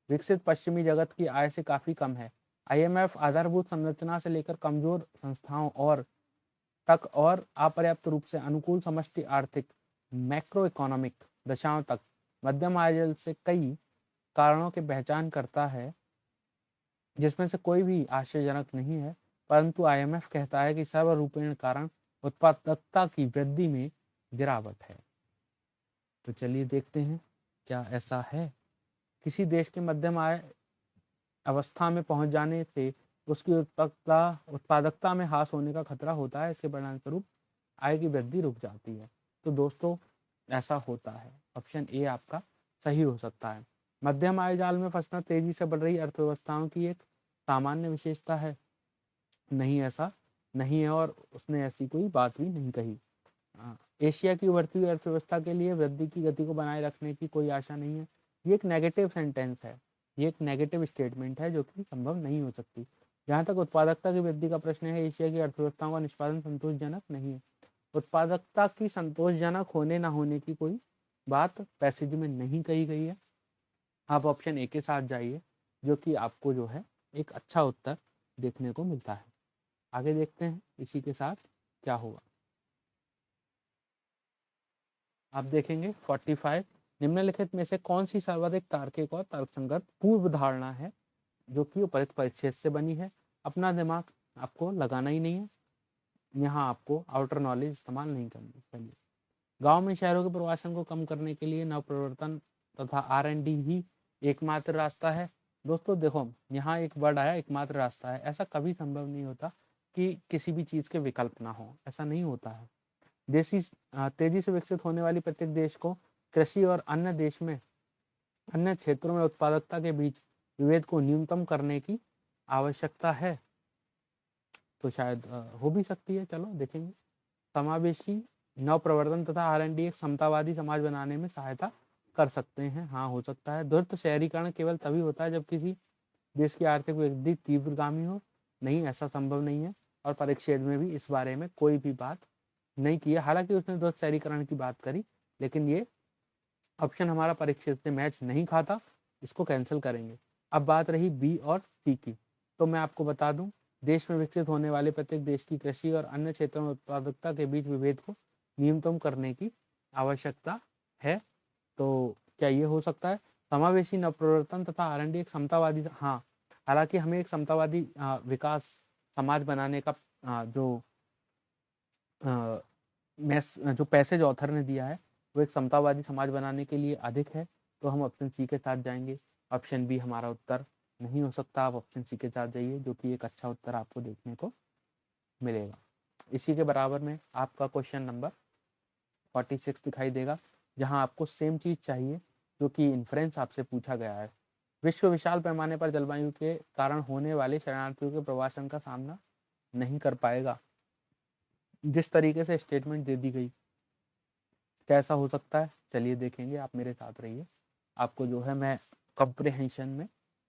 विकसित पश्चिमी जगत की आय से काफी कम है। IMF आधारभूत संरचना से लेकर कमजोर संस्थाओं तक और अपर्याप्त रूप से अनुकूल समष्टि आर्थिक मैक्रो इकोनॉमिक दशाओं तक मध्यम आय जाल से कई कारणों की पहचान करता है, जिसमें से कोई भी आश्चर्यजनक नहीं है। परंतु IMF कहता है कि सर्वरूपेण कारण उत्पादकता की वृद्धि में गिरावट है। तो चलिए देखते हैं क्या ऐसा है। किसी देश के मध्यम आय अवस्था में पहुंच जाने से उसकी उत्पादकता में ह्रास होने का खतरा होता है। इसके परिणाम स्वरूप आय की वृद्धि रुक जाती है। तो दोस्तों ऐसा होता है। ऑप्शन ए आपका सही हो सकता है। मध्यम आय जाल में फंसना तेजी से बढ़ रही अर्थव्यवस्थाओं की एक सामान्य विशेषता है। नहीं, ऐसा नहीं है, और उसने ऐसी कोई बात भी नहीं कही। एशिया की उभरती हुई अर्थव्यवस्था के लिए वृद्धि की गति को बनाए रखने की कोई आशा नहीं है। ये एक नेगेटिव सेंटेंस है, ये एक नेगेटिव स्टेटमेंट है जो कि संभव नहीं हो सकती। जहाँ तक उत्पादकता की वृद्धि का प्रश्न है, एशिया की अर्थव्यवस्थाओं का निष्पादन संतोषजनक नहीं है। उत्पादकता की संतोषजनक होने ना होने की कोई बात पैसेज में नहीं कही गई है। आप ऑप्शन ए के साथ जाइए, जो कि आपको जो है एक अच्छा उत्तर देखने को मिलता है। आगे देखते हैं इसी के साथ क्या होगा। आप देखेंगे 45, निम्नलिखित में से कौन सी सर्वाधिक तार्किक और तर्कसंगत पूर्व धारणा है जो कि उपरोक्त परिच्छेद से बनी है। अपना दिमाग आपको लगाना ही नहीं है, यहाँ आपको आउटर नॉलेज इस्तेमाल नहीं करनी। चलिए, गांव में शहरों के प्रवासन को कम करने के लिए नवप्रवर्तन तथा R&D ही एकमात्र रास्ता है। दोस्तों देखो, यहाँ एक वर्ड आया एकमात्र रास्ता है। ऐसा कभी संभव नहीं होता कि किसी भी चीज़ के विकल्प ना हो, ऐसा नहीं होता है। तेजी से विकसित होने वाली प्रत्येक देश को कृषि और अन्य क्षेत्रों में उत्पादकता के बीच विभेद को न्यूनतम करने की आवश्यकता है। तो शायद हो भी सकती है। चलो देखेंगे। समावेशी नव प्रवर्तन तथा R&D एक समतावादी समाज बनाने में सहायता कर सकते हैं, हाँ हो सकता है। द्रुत शहरीकरण केवल तभी होता है जब किसी देश की आर्थिक वृद्धि तीव्रगामी हो, नहीं ऐसा संभव नहीं है। और परिच्छेद में भी इस बारे में कोई भी बात नहीं की है। हालांकि उसने द्रुत शहरीकरण की बात करी, लेकिन ये ऑप्शन हमारा परिच्छेद से मैच नहीं खाता, इसको कैंसिल करेंगे। अब बात रही बी और सी की, तो मैं आपको बता दूं, देश में विकसित होने वाले प्रत्येक देश की कृषि और अन्य क्षेत्रों में उत्पादकता के बीच विभेद को न्यूनतम करने की आवश्यकता है। तो क्या ये हो सकता है? समावेशी नवप्रवर्तन तथा आर&डी एक समतावादी, हाँ, हालांकि हमें एक समतावादी विकास समाज बनाने का जो पैसेज ऑथर ने दिया है वो एक समतावादी समाज बनाने के लिए अधिक है, तो हम ऑप्शन सी के साथ जाएंगे। ऑप्शन बी हमारा उत्तर नहीं हो सकता, आप ऑप्शन सी के साथ जाइए, जो कि एक अच्छा उत्तर आपको देखने को मिलेगा। इसी के बराबर में आपका क्वेश्चन नंबर 46 दिखाई देगा, जहां आपको सेम चीज चाहिए जो कि इन्फ्रेंस आपसे पूछा गया है। विश्व विशाल पैमाने पर जलवायु के कारण होने वाले शरणार्थियों के प्रवासन का सामना नहीं कर पाएगा। जिस तरीके से स्टेटमेंट दे दी गई, कैसा हो सकता है? चलिए देखेंगे, आप मेरे साथ रहिए। आपको जो है मैं कॉम्प्रिहेंशन में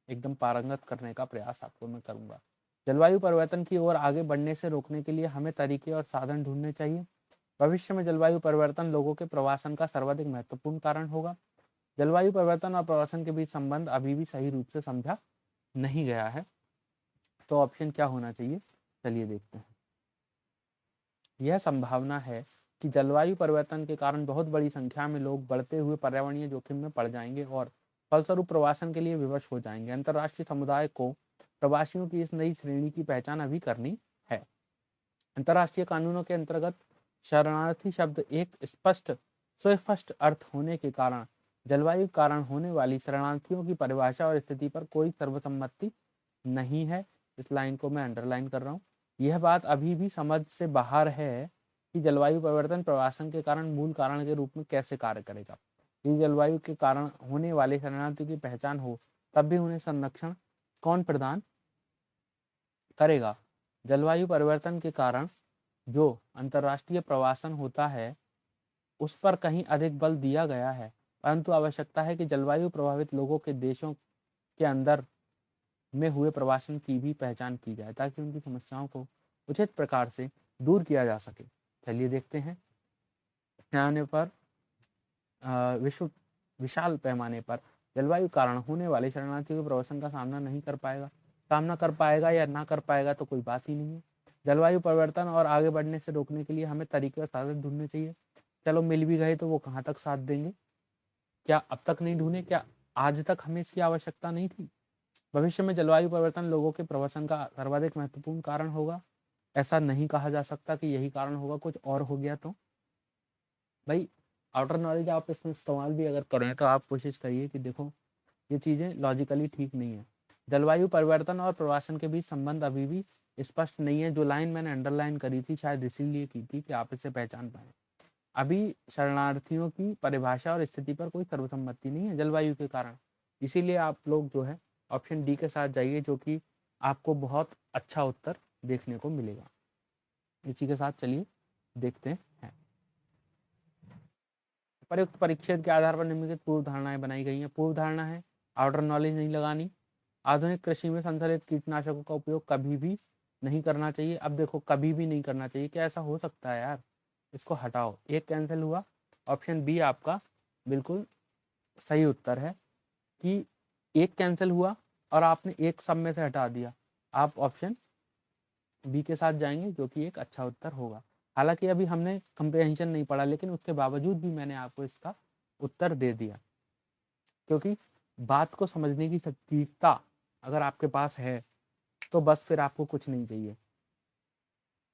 एकदम पारंगत करने का प्रयास आपको मैं करूंगा। जलवायु परिवर्तन की ओर आगे बढ़ने से रोकने के लिए हमें तरीके और साधन ढूंढने चाहिए। भविष्य में जलवायु परिवर्तन लोगों के प्रवासन का सर्वाधिक महत्वपूर्ण कारण होगा। जलवायु परिवर्तन और प्रवासन के बीच संबंध अभी भी सही रूप से समझा नहीं गया है, तो ऑप्शन क्या होना चाहिए? चलिए देखते हैं। यह संभावना है कि जलवायु परिवर्तन के कारण बहुत बड़ी संख्या में लोग बढ़ते हुए पर्यावरणीय जोखिम में पड़ जाएंगे और फलस्वरूप प्रवासन के लिए विवश हो जाएंगे। अंतर्राष्ट्रीय समुदाय को प्रवासियों की इस नई श्रेणी की पहचान अभी करनी है। अंतर्राष्ट्रीय कानूनों के अंतर्गत शरणार्थी शब्द एक सुस्पष्ट अर्थ होने के कारण जलवायु कारण होने वाली शरणार्थियों की परिभाषा और स्थिति पर कोई सर्वसम्मति नहीं है। इस लाइन को मैं अंडरलाइन कर रहा हूँ। यह बात अभी भी समझ से बाहर है कि जलवायु परिवर्तन प्रवासन के कारण मूल कारण के रूप में कैसे कार्य करेगा। यदि जलवायु के कारण होने वाले शरणार्थियों की पहचान हो, तब भी उन्हें संरक्षण कौन प्रदान करेगा? जलवायु परिवर्तन के कारण जो अंतर्राष्ट्रीय प्रवासन होता है उस पर कहीं अधिक बल दिया गया है, परंतु आवश्यकता है कि जलवायु प्रभावित लोगों के देशों के अंदर में हुए प्रवासन की भी पहचान की जाए, ताकि उनकी समस्याओं को उचित प्रकार से दूर किया जा सके। चलिए देखते हैं। पैमाने पर विश्व विशाल पैमाने पर जलवायु कारण होने वाले शरणार्थियों के प्रवासन का सामना कर पाएगा या ना कर पाएगा तो कोई बात ही नहीं है। जलवायु परिवर्तन और आगे बढ़ने से रोकने के लिए हमें तरीके और साधन ढूंढने चाहिए। चलो मिल भी गए तो वो कहाँ तक साथ देंगे? क्या अब तक नहीं ढूंढे? क्या आज तक हमें इसकी आवश्यकता नहीं थी? भविष्य में जलवायु परिवर्तन लोगों के प्रवासन का सर्वाधिक महत्वपूर्ण कारण होगा। ऐसा नहीं कहा जा सकता कि यही कारण होगा, कुछ और हो गया तो भाई आउटर नॉलेज आप इसमें इस्तेमाल भी अगर करें तो आप कोशिश करिए कि देखो ये चीज़ें लॉजिकली ठीक नहीं है। जलवायु परिवर्तन और प्रवासन के बीच संबंध अभी भी स्पष्ट नहीं है। जो लाइन मैंने अंडरलाइन करी थी शायद इसीलिए की थी कि आप इसे पहचान पाए। अभी शरणार्थियों की परिभाषा और स्थिति पर कोई सर्वसम्मति नहीं है जलवायु के कारण, इसीलिए आप लोग जो है ऑप्शन डी के साथ जाइए, जो कि आपको बहुत अच्छा उत्तर देखने को मिलेगा। इसी के साथ चलिए देखते हैं। प्रयुक्त परिच्छेद के आधार पर निम्नलिखित पूर्व धारणाएं बनाई गई हैं। पूर्व धारणा है आउटर नॉलेज नहीं लगानी। आधुनिक कृषि में संशोधित कीटनाशकों का उपयोग कभी भी नहीं करना चाहिए। अब देखो कभी भी नहीं करना चाहिए, क्या ऐसा हो सकता है यार? इसको हटाओ, एक कैंसिल हुआ। ऑप्शन बी आपका बिल्कुल सही उत्तर है कि एक कैंसिल हुआ और आपने एक सब में से हटा दिया। आप ऑप्शन बी के साथ जाएंगे, जो कि एक अच्छा उत्तर होगा। हालांकि अभी हमने कंप्रिहेंशन नहीं पढ़ा, लेकिन उसके बावजूद भी मैंने आपको इसका उत्तर दे दिया, क्योंकि बात को समझने की सटीकता अगर आपके पास है तो बस फिर आपको कुछ नहीं चाहिए।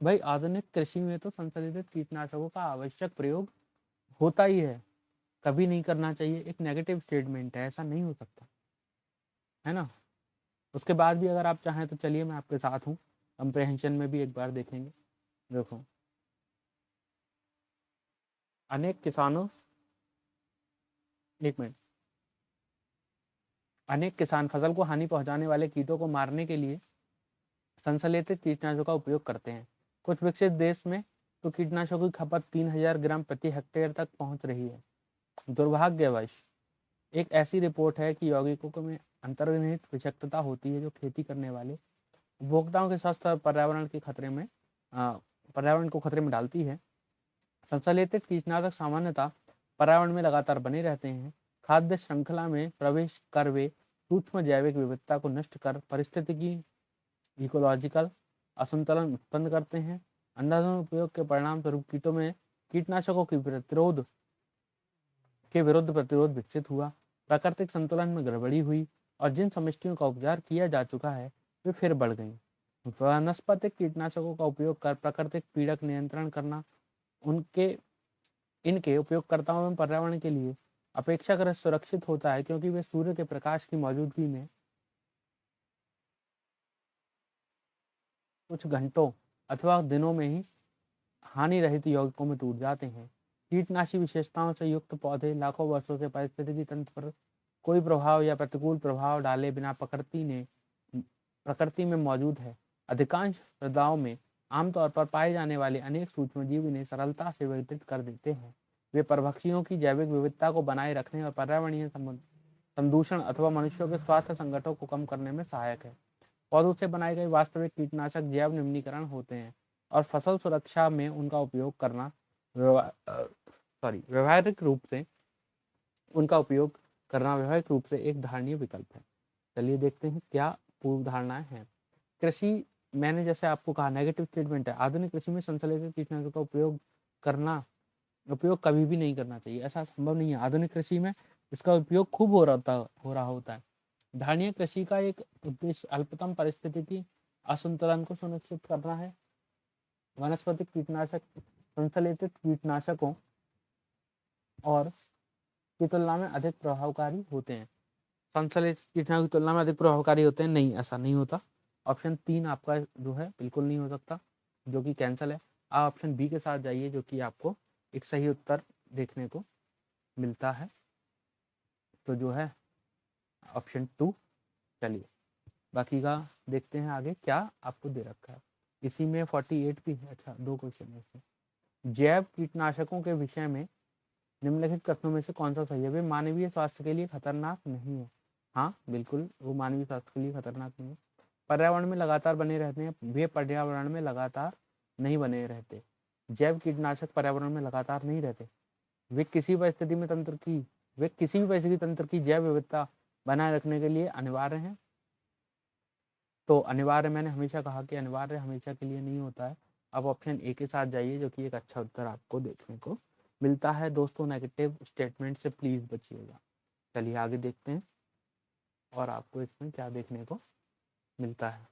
भाई आधुनिक कृषि में तो संशोधित कीटनाशकों का आवश्यक प्रयोग होता ही है, कभी नहीं करना चाहिए एक नेगेटिव स्टेटमेंट है, ऐसा नहीं हो सकता है ना। उसके बाद भी अगर आप चाहें तो चलिए मैं आपके साथ हूँ, कंप्रेहेंशन में भी एक बार देखेंगे। देखो अनेक किसानों एक मिनट अनेक किसान फसल को हानि पहुंचाने वाले कीटों को मारने के लिए संश्लेषित कीटनाशकों का उपयोग करते हैं। कुछ विकसित देश में तो कीटनाशकों की खपत 3000 ग्राम प्रति हेक्टेयर तक पहुंच रही है। दुर्भाग्यवश एक ऐसी रिपोर्ट है कि यौगिकों में अंतर्निहित विषाक्तता होती है जो खेती करने वाले उपभोक्ताओं के स्वास्थ्य और पर्यावरण को खतरे में डालती है। संश्लेषित कीटनाशक सामान्यतः पर्यावरण में लगातार बने रहते हैं। खाद्य श्रृंखला में प्रवेश कर वे सूक्ष्म जैविक विविधता को नष्ट कर पारिस्थितिकी इकोलॉजिकल असंतुलन उत्पन्न करते हैं। अंधाधुंध उपयोग के परिणाम स्वरूप कीटों में कीटनाशकों के विरुद्ध प्रतिरोध विकसित हुआ, प्राकृतिक संतुलन में गड़बड़ी हुई और जिन समष्टियों का उपचार किया जा चुका है वे फिर बढ़ गई। वनस्पतिक कीटनाशकों का उपयोग कर प्राकृतिक पीड़क नियंत्रण करना इनके उपयोगकर्ताओं एवं पर्यावरण के लिए अपेक्षाकृत सुरक्षित होता है, क्योंकि वे सूर्य के प्रकाश की मौजूदगी में कुछ घंटों अथवा दिनों में ही हानि रहित यौगिकों में टूट जाते हैं। कीटनाशी विशेषताओं से युक्त पौधे लाखों वर्षों से पारिस्थितिकी तंत्र पर कोई प्रभाव या प्रतिकूल प्रभाव डाले बिना प्रकृति में मौजूद है। अधिकांश मृदाओं में आमतौर पर पाए जाने वाले अनेक सूक्ष्मजीव इन्हें सरलता से विघटित कर देते हैं। वे परभक्षियों की जैविक विविधता को बनाए रखने और पर्यावरणीय संदूषण अथवा मनुष्यों के स्वास्थ्य संकटों को कम करने में सहायक है। पौधों से बनाए गए वास्तविक कीटनाशक जैव निम्नीकरण होते हैं और फसल सुरक्षा में उनका उपयोग करना व्यावहारिक रूप से एक धारणीय विकल्प है। चलिए देखते हैं क्या पूर्व धारणाएं हैं। कृषि, मैंने जैसे आपको कहा नेगेटिव स्टेटमेंट है, आधुनिक कृषि में संश्लेषित कीटनाशकों का उपयोग कभी भी नहीं करना चाहिए, ऐसा संभव नहीं है। आधुनिक कृषि में इसका उपयोग खूब हो रहा होता है। धारणीय कृषि का एक उद्देश्य अल्पतम पारिस्थितिकी असंतुलन को सुनिश्चित करना है। वनस्पतिक कीटनाशक संश्लेषित कीटनाशकों और की तुलना में अधिक प्रभावकारी होते हैं। संश्लेषित कीटनाशकों की तुलना में अधिक प्रभावकारी होते हैं, नहीं, ऐसा नहीं होता। ऑप्शन 3 आपका जो है बिल्कुल नहीं हो सकता, जो कि कैंसिल है। आप ऑप्शन बी के साथ जाइए, जो कि आपको एक सही उत्तर देखने को मिलता है। तो जो है ऑप्शन 2। चलिए बाकी का देखते हैं आगे क्या आपको दे रखा है। इसी में 48 भी है। अच्छा, 2 क्वेश्चन है इसमें। जैव कीटनाशकों के विषय में निम्नलिखित कथनों में से कौन सा सही है? वे मानवीय स्वास्थ्य के लिए खतरनाक नहीं है। हाँ बिल्कुल, वो मानवीय स्वास्थ्य के लिए खतरनाक नहीं है। पर्यावरण में लगातार बने रहते हैं, वे पर्यावरण में लगातार नहीं बने रहते। जैव कीटनाशक पर्यावरण में लगातार नहीं रहते, वे किसी भी परिस्थिति तंत्र की जैव विविधता बनाए रखने के लिए अनिवार्य हैं। तो अनिवार्य, मैंने हमेशा कहा कि अनिवार्य हमेशा के लिए नहीं होता है। अब ऑप्शन ए के साथ जाइए, जो कि एक अच्छा उत्तर आपको देखने को मिलता है। दोस्तों नेगेटिव स्टेटमेंट से प्लीज बचिएगा। चलिए आगे देखते हैं और आपको इसमें क्या देखने को मिलता है।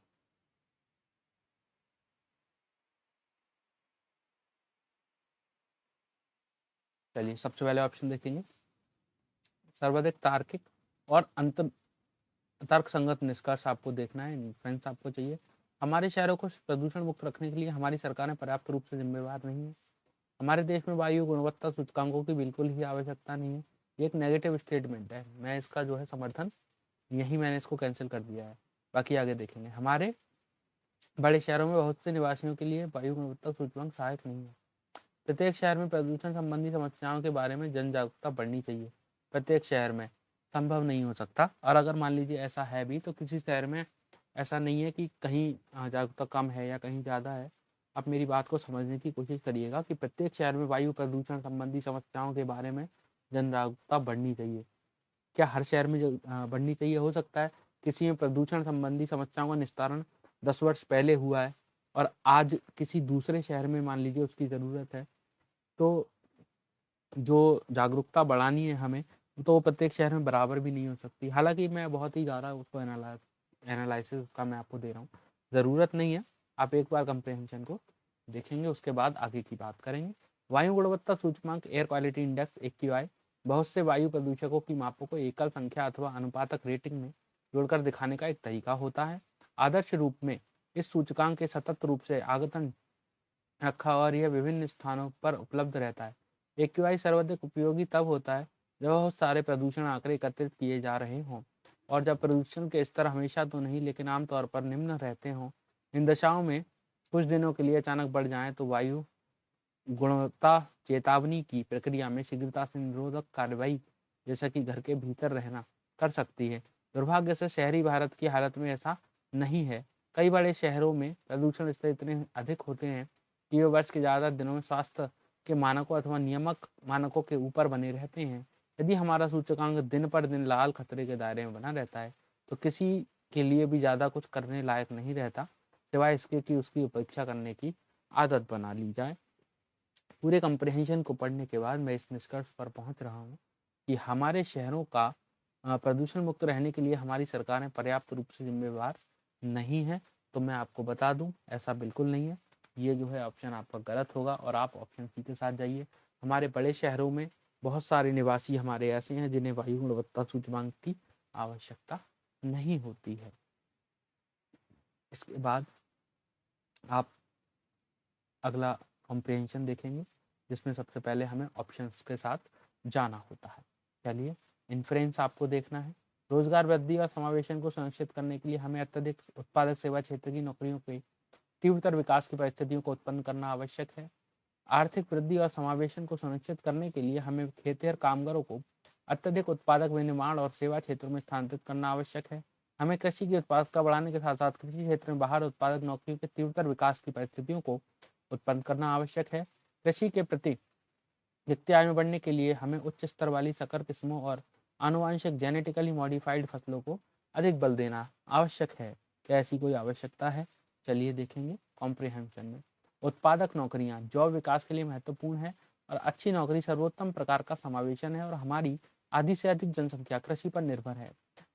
चलिए सबसे पहले ऑप्शन देखेंगे, सर्वाधिक तार्किक और तर्क संगत निष्कर्ष आपको देखना है, फ्रेंड्स आपको चाहिए। हमारे शहरों को प्रदूषण मुक्त रखने के लिए हमारी सरकारें पर्याप्त रूप से जिम्मेवार नहीं है। हमारे देश में वायु गुणवत्ता सूचकांकों की बिल्कुल ही आवश्यकता नहीं है। ये एक नेगेटिव स्टेटमेंट है, मैं इसका जो है समर्थन, यही मैंने इसको कैंसिल कर दिया है। बाकी आगे देखेंगे। हमारे बड़े शहरों में बहुत से निवासियों के लिए वायु गुणवत्ता सूचकांक सहायक नहीं है। प्रत्येक शहर में प्रदूषण संबंधी समस्याओं के बारे में जन जागरूकता बढ़नी चाहिए। प्रत्येक शहर में संभव नहीं हो सकता, और अगर मान लीजिए ऐसा है भी तो किसी शहर में ऐसा नहीं है कि कहीं जागरूकता कम है या कहीं ज़्यादा है। आप मेरी बात को समझने की कोशिश करिएगा कि प्रत्येक शहर में वायु प्रदूषण संबंधी समस्याओं के बारे में जन जागरूकता बढ़नी चाहिए। क्या हर शहर में बढ़नी चाहिए? हो सकता है किसी में प्रदूषण संबंधी समस्याओं का निस्तारण 10 वर्ष पहले हुआ है और आज किसी दूसरे शहर में मान लीजिए उसकी ज़रूरत है, तो जो जागरूकता बढ़ानी है हमें, तो वो प्रत्येक शहर में बराबर भी नहीं हो सकती। हालांकि मैं बहुत ही ज़्यादा उसको एनालिसिस का मैं आपको दे रहा हूँ, ज़रूरत नहीं है। आप एक बार कंप्रेहेंशन को देखेंगे, उसके बाद आगे की बात करेंगे। वायु गुणवत्ता सूचकांक, एयर क्वालिटी इंडेक्स AQI, बहुत से वायु प्रदूषकों की मापों को एकल संख्या अथवा अनुपातक रेटिंग में जोड़कर दिखाने का एक तरीका होता है। आदर्श रूप में इस सूचकांक के सतत रूप से आगतन रखा और यह विभिन्न स्थानों पर उपलब्ध रहता है। AQI सर्वाधिक उपयोगी तब होता है जब बहुत सारे प्रदूषण आंकड़े एकत्रित किए जा रहे हों और जब प्रदूषण के स्तर हमेशा तो नहीं लेकिन आमतौर पर निम्न रहते हों। इन दशाओं में कुछ दिनों के लिए अचानक बढ़ जाए तो वायु गुणवत्ता चेतावनी की प्रक्रिया में शीघ्रता से निरोधक कार्रवाई जैसा कि घर के भीतर रहना कर सकती है। दुर्भाग्य से शहरी भारत की हालत में ऐसा नहीं है। कई बड़े शहरों में प्रदूषण स्तर इतने अधिक होते हैं कि वे वर्ष के ज़्यादा दिनों में स्वास्थ्य के मानकों अथवा नियामक मानकों के ऊपर बने रहते हैं। यदि हमारा सूचकांक दिन पर दिन लाल खतरे के दायरे में बना रहता है तो किसी के लिए भी ज़्यादा कुछ करने लायक नहीं रहता, सिवाय इसके कि उसकी उपेक्षा करने की आदत बना ली जाए। पूरे कंप्रिहेंशन को पढ़ने के बाद मैं इस निष्कर्ष पर पहुंच रहा हूं कि हमारे शहरों का प्रदूषण मुक्त रहने के लिए हमारी सरकारें पर्याप्त रूप से जिम्मेवार नहीं है। तो मैं आपको बता दूं, ऐसा बिल्कुल नहीं है। ये जो है ऑप्शन आपका गलत होगा और आप ऑप्शन सी के साथ जाइए। हमारे बड़े शहरों में बहुत सारे निवासी हमारे ऐसे हैं जिन्हें वायु गुणवत्ता सूचकांक की आवश्यकता नहीं होती है। इसके बाद आप अगला कॉम्प्रिहेंशन देखेंगे, जिसमें सबसे पहले हमें ऑप्शंस के साथ जाना होता है। चलिए, इन्फ्रेंस आपको देखना है। रोजगार वृद्धि और समावेशन को सुनिश्चित करने के लिए हमें अत्यधिक उत्पादक सेवा क्षेत्र की नौकरियों के तीव्रतर विकास की परिस्थितियों को उत्पन्न करना आवश्यक है। आर्थिक वृद्धि और समावेशन को सुनिश्चित करने के लिए हमें खेतिहर कामगारों को अत्यधिक उत्पादक विनिर्माण और सेवा क्षेत्रों में स्थानांतरित करना आवश्यक है। हमें कृषि की उत्पादकता बढ़ाने के साथ साथ कृषि क्षेत्र में बाहर उत्पादक नौकरियों के तीव्रतर विकास की परिस्थितियों को उत्पन्न करना आवश्यक है। कृषि के प्रति वित्तीय आय में बढ़ने के लिए हमें उच्च स्तर वाली संकर किस्मों और आनुवांशिक जेनेटिकली मॉडिफाइड फसलों को अधिक बल देना आवश्यक है। क्या ऐसी कोई आवश्यकता है? चलिए देखेंगे कॉम्प्रिहेंशन में। उत्पादक नौकरियां जॉब विकास के लिए महत्वपूर्ण है और अच्छी नौकरी सर्वोत्तम प्रकार का समावेशन है और हमारी आधी से अधिक जनसंख्या कृषि पर निर्भर है।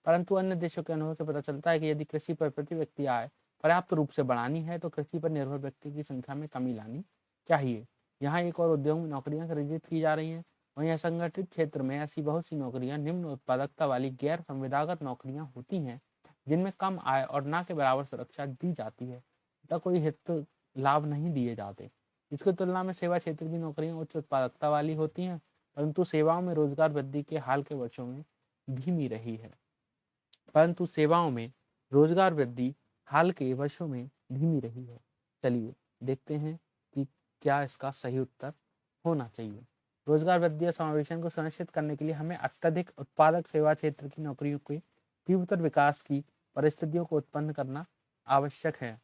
परंतु अन्य देशों के अनुभव से पता चलता है कि यदि कृषि पर प्रति व्यक्ति आय पर्याप्त रूप से बढ़ानी है तो कृषि पर निर्भर व्यक्ति की संख्या में कमी लानी चाहिए। यहाँ एक और उद्योग में नौकरियां सृजित की जा रही हैं। वहीं असंगठित क्षेत्र में ऐसी बहुत सी नौकरियां निम्न उत्पादकता वाली गैर संविदागत नौकरियां होती हैं, जिनमें कम आय और ना के बराबर सुरक्षा दी जाती है तथा कोई हित लाभ नहीं दिए जाते। इसकी तुलना में सेवा क्षेत्र की नौकरियां उच्च उत्पादकता वाली होती हैं, परंतु सेवाओं में रोजगार वृद्धि के हाल के वर्षों में धीमी रही है। परंतु सेवाओं में रोजगार वृद्धि हाल के वर्षों में धीमी रही है। चलिए देखते हैं कि क्या इसका सही उत्तर होना चाहिए। रोजगार वृद्धि और समावेशन को सुनिश्चित करने के लिए हमें अत्यधिक उत्पादक सेवा क्षेत्र की नौकरियों के तीव्रतर विकास की परिस्थितियों को उत्पन्न करना आवश्यक है।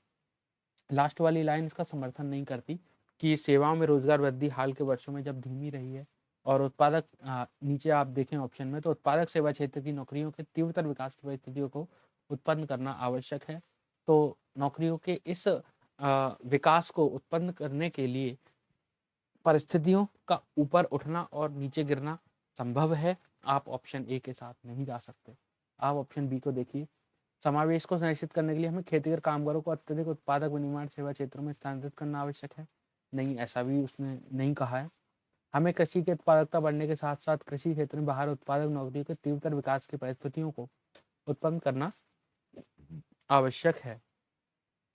लास्ट वाली लाइन इसका समर्थन नहीं करती कि सेवाओं में रोजगार वृद्धि हाल के वर्षों में जब धीमी रही है और उत्पादक नीचे आप देखें ऑप्शन में तो उत्पादक सेवा क्षेत्र की नौकरियों के तीव्रतर विकास की परिस्थितियों को उत्पन्न करना आवश्यक है। तो नौकरियों के इस विकास को उत्पन्न करने के लिए परिस्थितियों का ऊपर उठना और नीचे गिरना संभव है। आप ऑप्शन ए के साथ नहीं जा सकते। आप ऑप्शन बी को देखिए। समावेश को सुनिश्चित करने के लिए हमें खेतीहर कामगारों को अत्यधिक उत्पादक विनिर्माण सेवा क्षेत्रों में स्थानांतरित करना आवश्यक है। नहीं, ऐसा भी उसने नहीं कहा है। हमें कृषि की उत्पादकता बढ़ने के साथ साथ कृषि क्षेत्र में बाहर उत्पादक नौकरियों के तीव्रतर विकास की परिस्थितियों को उत्पन्न करना आवश्यक है।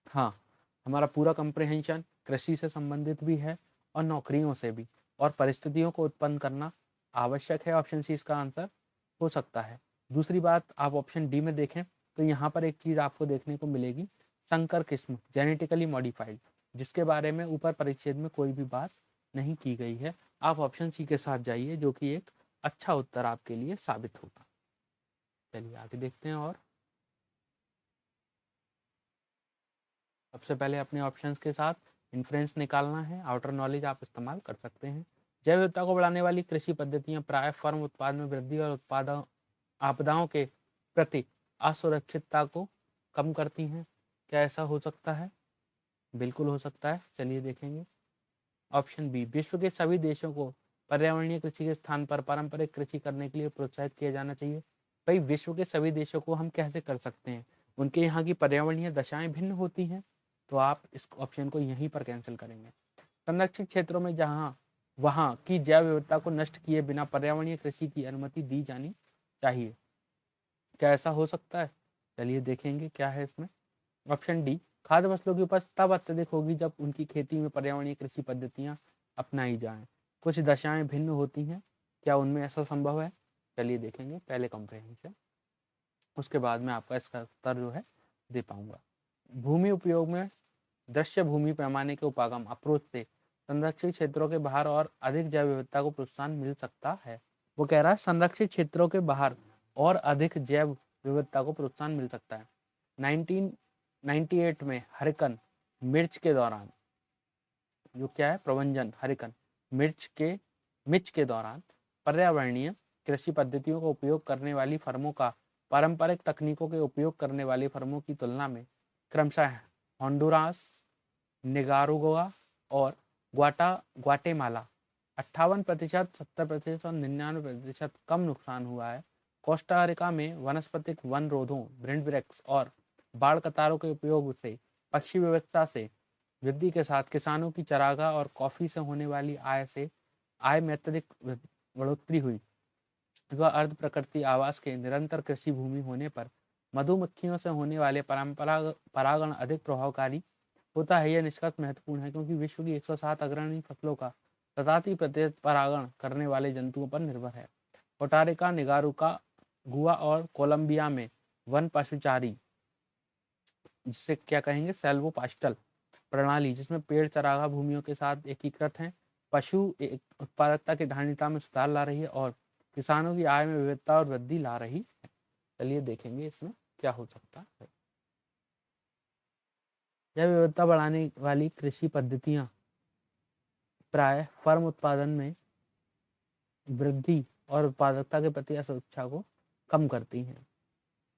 हाँ, हमारा पूरा कंप्रिहेंशन कृषि से संबंधित भी है और नौकरियों से भी, और परिस्थितियों को उत्पन्न करना आवश्यक है। ऑप्शन सी इसका आंसर हो सकता है। दूसरी बात, आप ऑप्शन डी में देखें तो यहाँ पर एक चीज आपको देखने को मिलेगी, संकर किस्म जेनेटिकली मॉडिफाइड, जिसके बारे में ऊपर परिच्छेद में कोई भी बात नहीं की गई है। आप ऑप्शन सी के साथ जाइए, जो कि एक अच्छा उत्तर आपके लिए साबित होगा। चलिए आगे देखते हैं। और सबसे पहले अपने ऑप्शंस के साथ इन्फ्रेंस निकालना है। आउटर नॉलेज आप इस्तेमाल कर सकते हैं। जैव विविधता को बढ़ाने वाली कृषि पद्धतियां प्राय फर्म उत्पाद में वृद्धि और उत्पादों आपदाओं के प्रति असुरक्षितता को कम करती हैं। क्या ऐसा हो सकता है? बिल्कुल हो सकता है। चलिए देखेंगे। ऑप्शन बी, विश्व के सभी देशों को पर्यावरणीय कृषि के स्थान पर पारंपरिक कृषि करने के लिए प्रोत्साहित किया जाना चाहिए। भाई, विश्व के सभी देशों को हम कैसे कर सकते हैं? उनके यहाँ की पर्यावरणीय दशाएं भिन्न होती हैं, तो आप इस ऑप्शन को यहीं पर कैंसिल करेंगे। संरक्षित क्षेत्रों में जहाँ वहाँ की जैव विविधता को नष्ट किए बिना पर्यावरणीय कृषि की अनुमति दी जानी चाहिए। क्या ऐसा हो सकता है? चलिए देखेंगे क्या है इसमें। ऑप्शन डी, खाद्य फसलों की उपज तब अत्यधिक होगी जब उनकी खेती में पर्यावरणीय कृषि पद्धतियां अपनाई जाएं। कुछ दशाएं भिन्न होती हैं, क्या उनमें ऐसा संभव है? चलिए देखेंगे पहले कॉम्प्रिहेंशन, उसके बाद में आपका इसका उत्तर जो है दे पाऊंगा। भूमि उपयोग में दृश्य भूमि पैमाने के उपागम अप्रोच से संरक्षित क्षेत्रों के बाहर और अधिक जैव विविधता को प्रोत्साहन मिल सकता है। वो कह रहा है संरक्षित क्षेत्रों के बाहर और अधिक जैव विविधता को प्रोत्साहन मिल सकता है। 1998 में हरिकन मिर्च के दौरान, जो क्या है प्रबंधन हरिकन मिर्च के दौरान पर्यावरणीय कृषि पद्धतियों का उपयोग करने वाली फर्मों का पारंपरिक तकनीकों के उपयोग करने वाली फर्मों की तुलना में क्रमशः होंडुरास, निकारागुआ और ग्वाटेमाला 58%, 70% और 99% कम नुकसान हुआ है। कोस्टा रिका में वानस्पतिक वन रोधों, विंडब्रेक्स और बाढ़ कतारों के उपयोग से पक्षी व्यवस्था से वृद्धि के साथ किसानों की चारागाह और कॉफी से होने वाली आय में अत्यधिक बढ़ोतरी हुई। वह अर्ध प्रकृति आवास के निरंतर कृषि भूमि होने पर मधुमक्खियों से होने वाले परागण अधिक प्रभावकारी होता है। यह निष्कर्ष महत्वपूर्ण है क्योंकि विश्व की 107 अग्रणी फसलों का 87% परागण करने वाले जंतुओं पर निर्भर है। कोस्टारिका, निकारागुआ और कोलंबिया में वन पशुचारी, जिसे क्या कहेंगे सेल्वोपास्टल प्रणाली, जिसमें पेड़ चरागाह भूमियों के साथ एकीकृत हैं, पशु उत्पादकता की धारणता में सुधार ला रही है और किसानों की आय में विविधता और वृद्धि ला रही है। चलिए देखेंगे इसमें क्या हो सकता है। यह विविधता बढ़ाने वाली कृषि पद्धतियां प्राय फर्म उत्पादन में वृद्धि और उत्पादकता के प्रति असुरक्षा को कम करती हैं।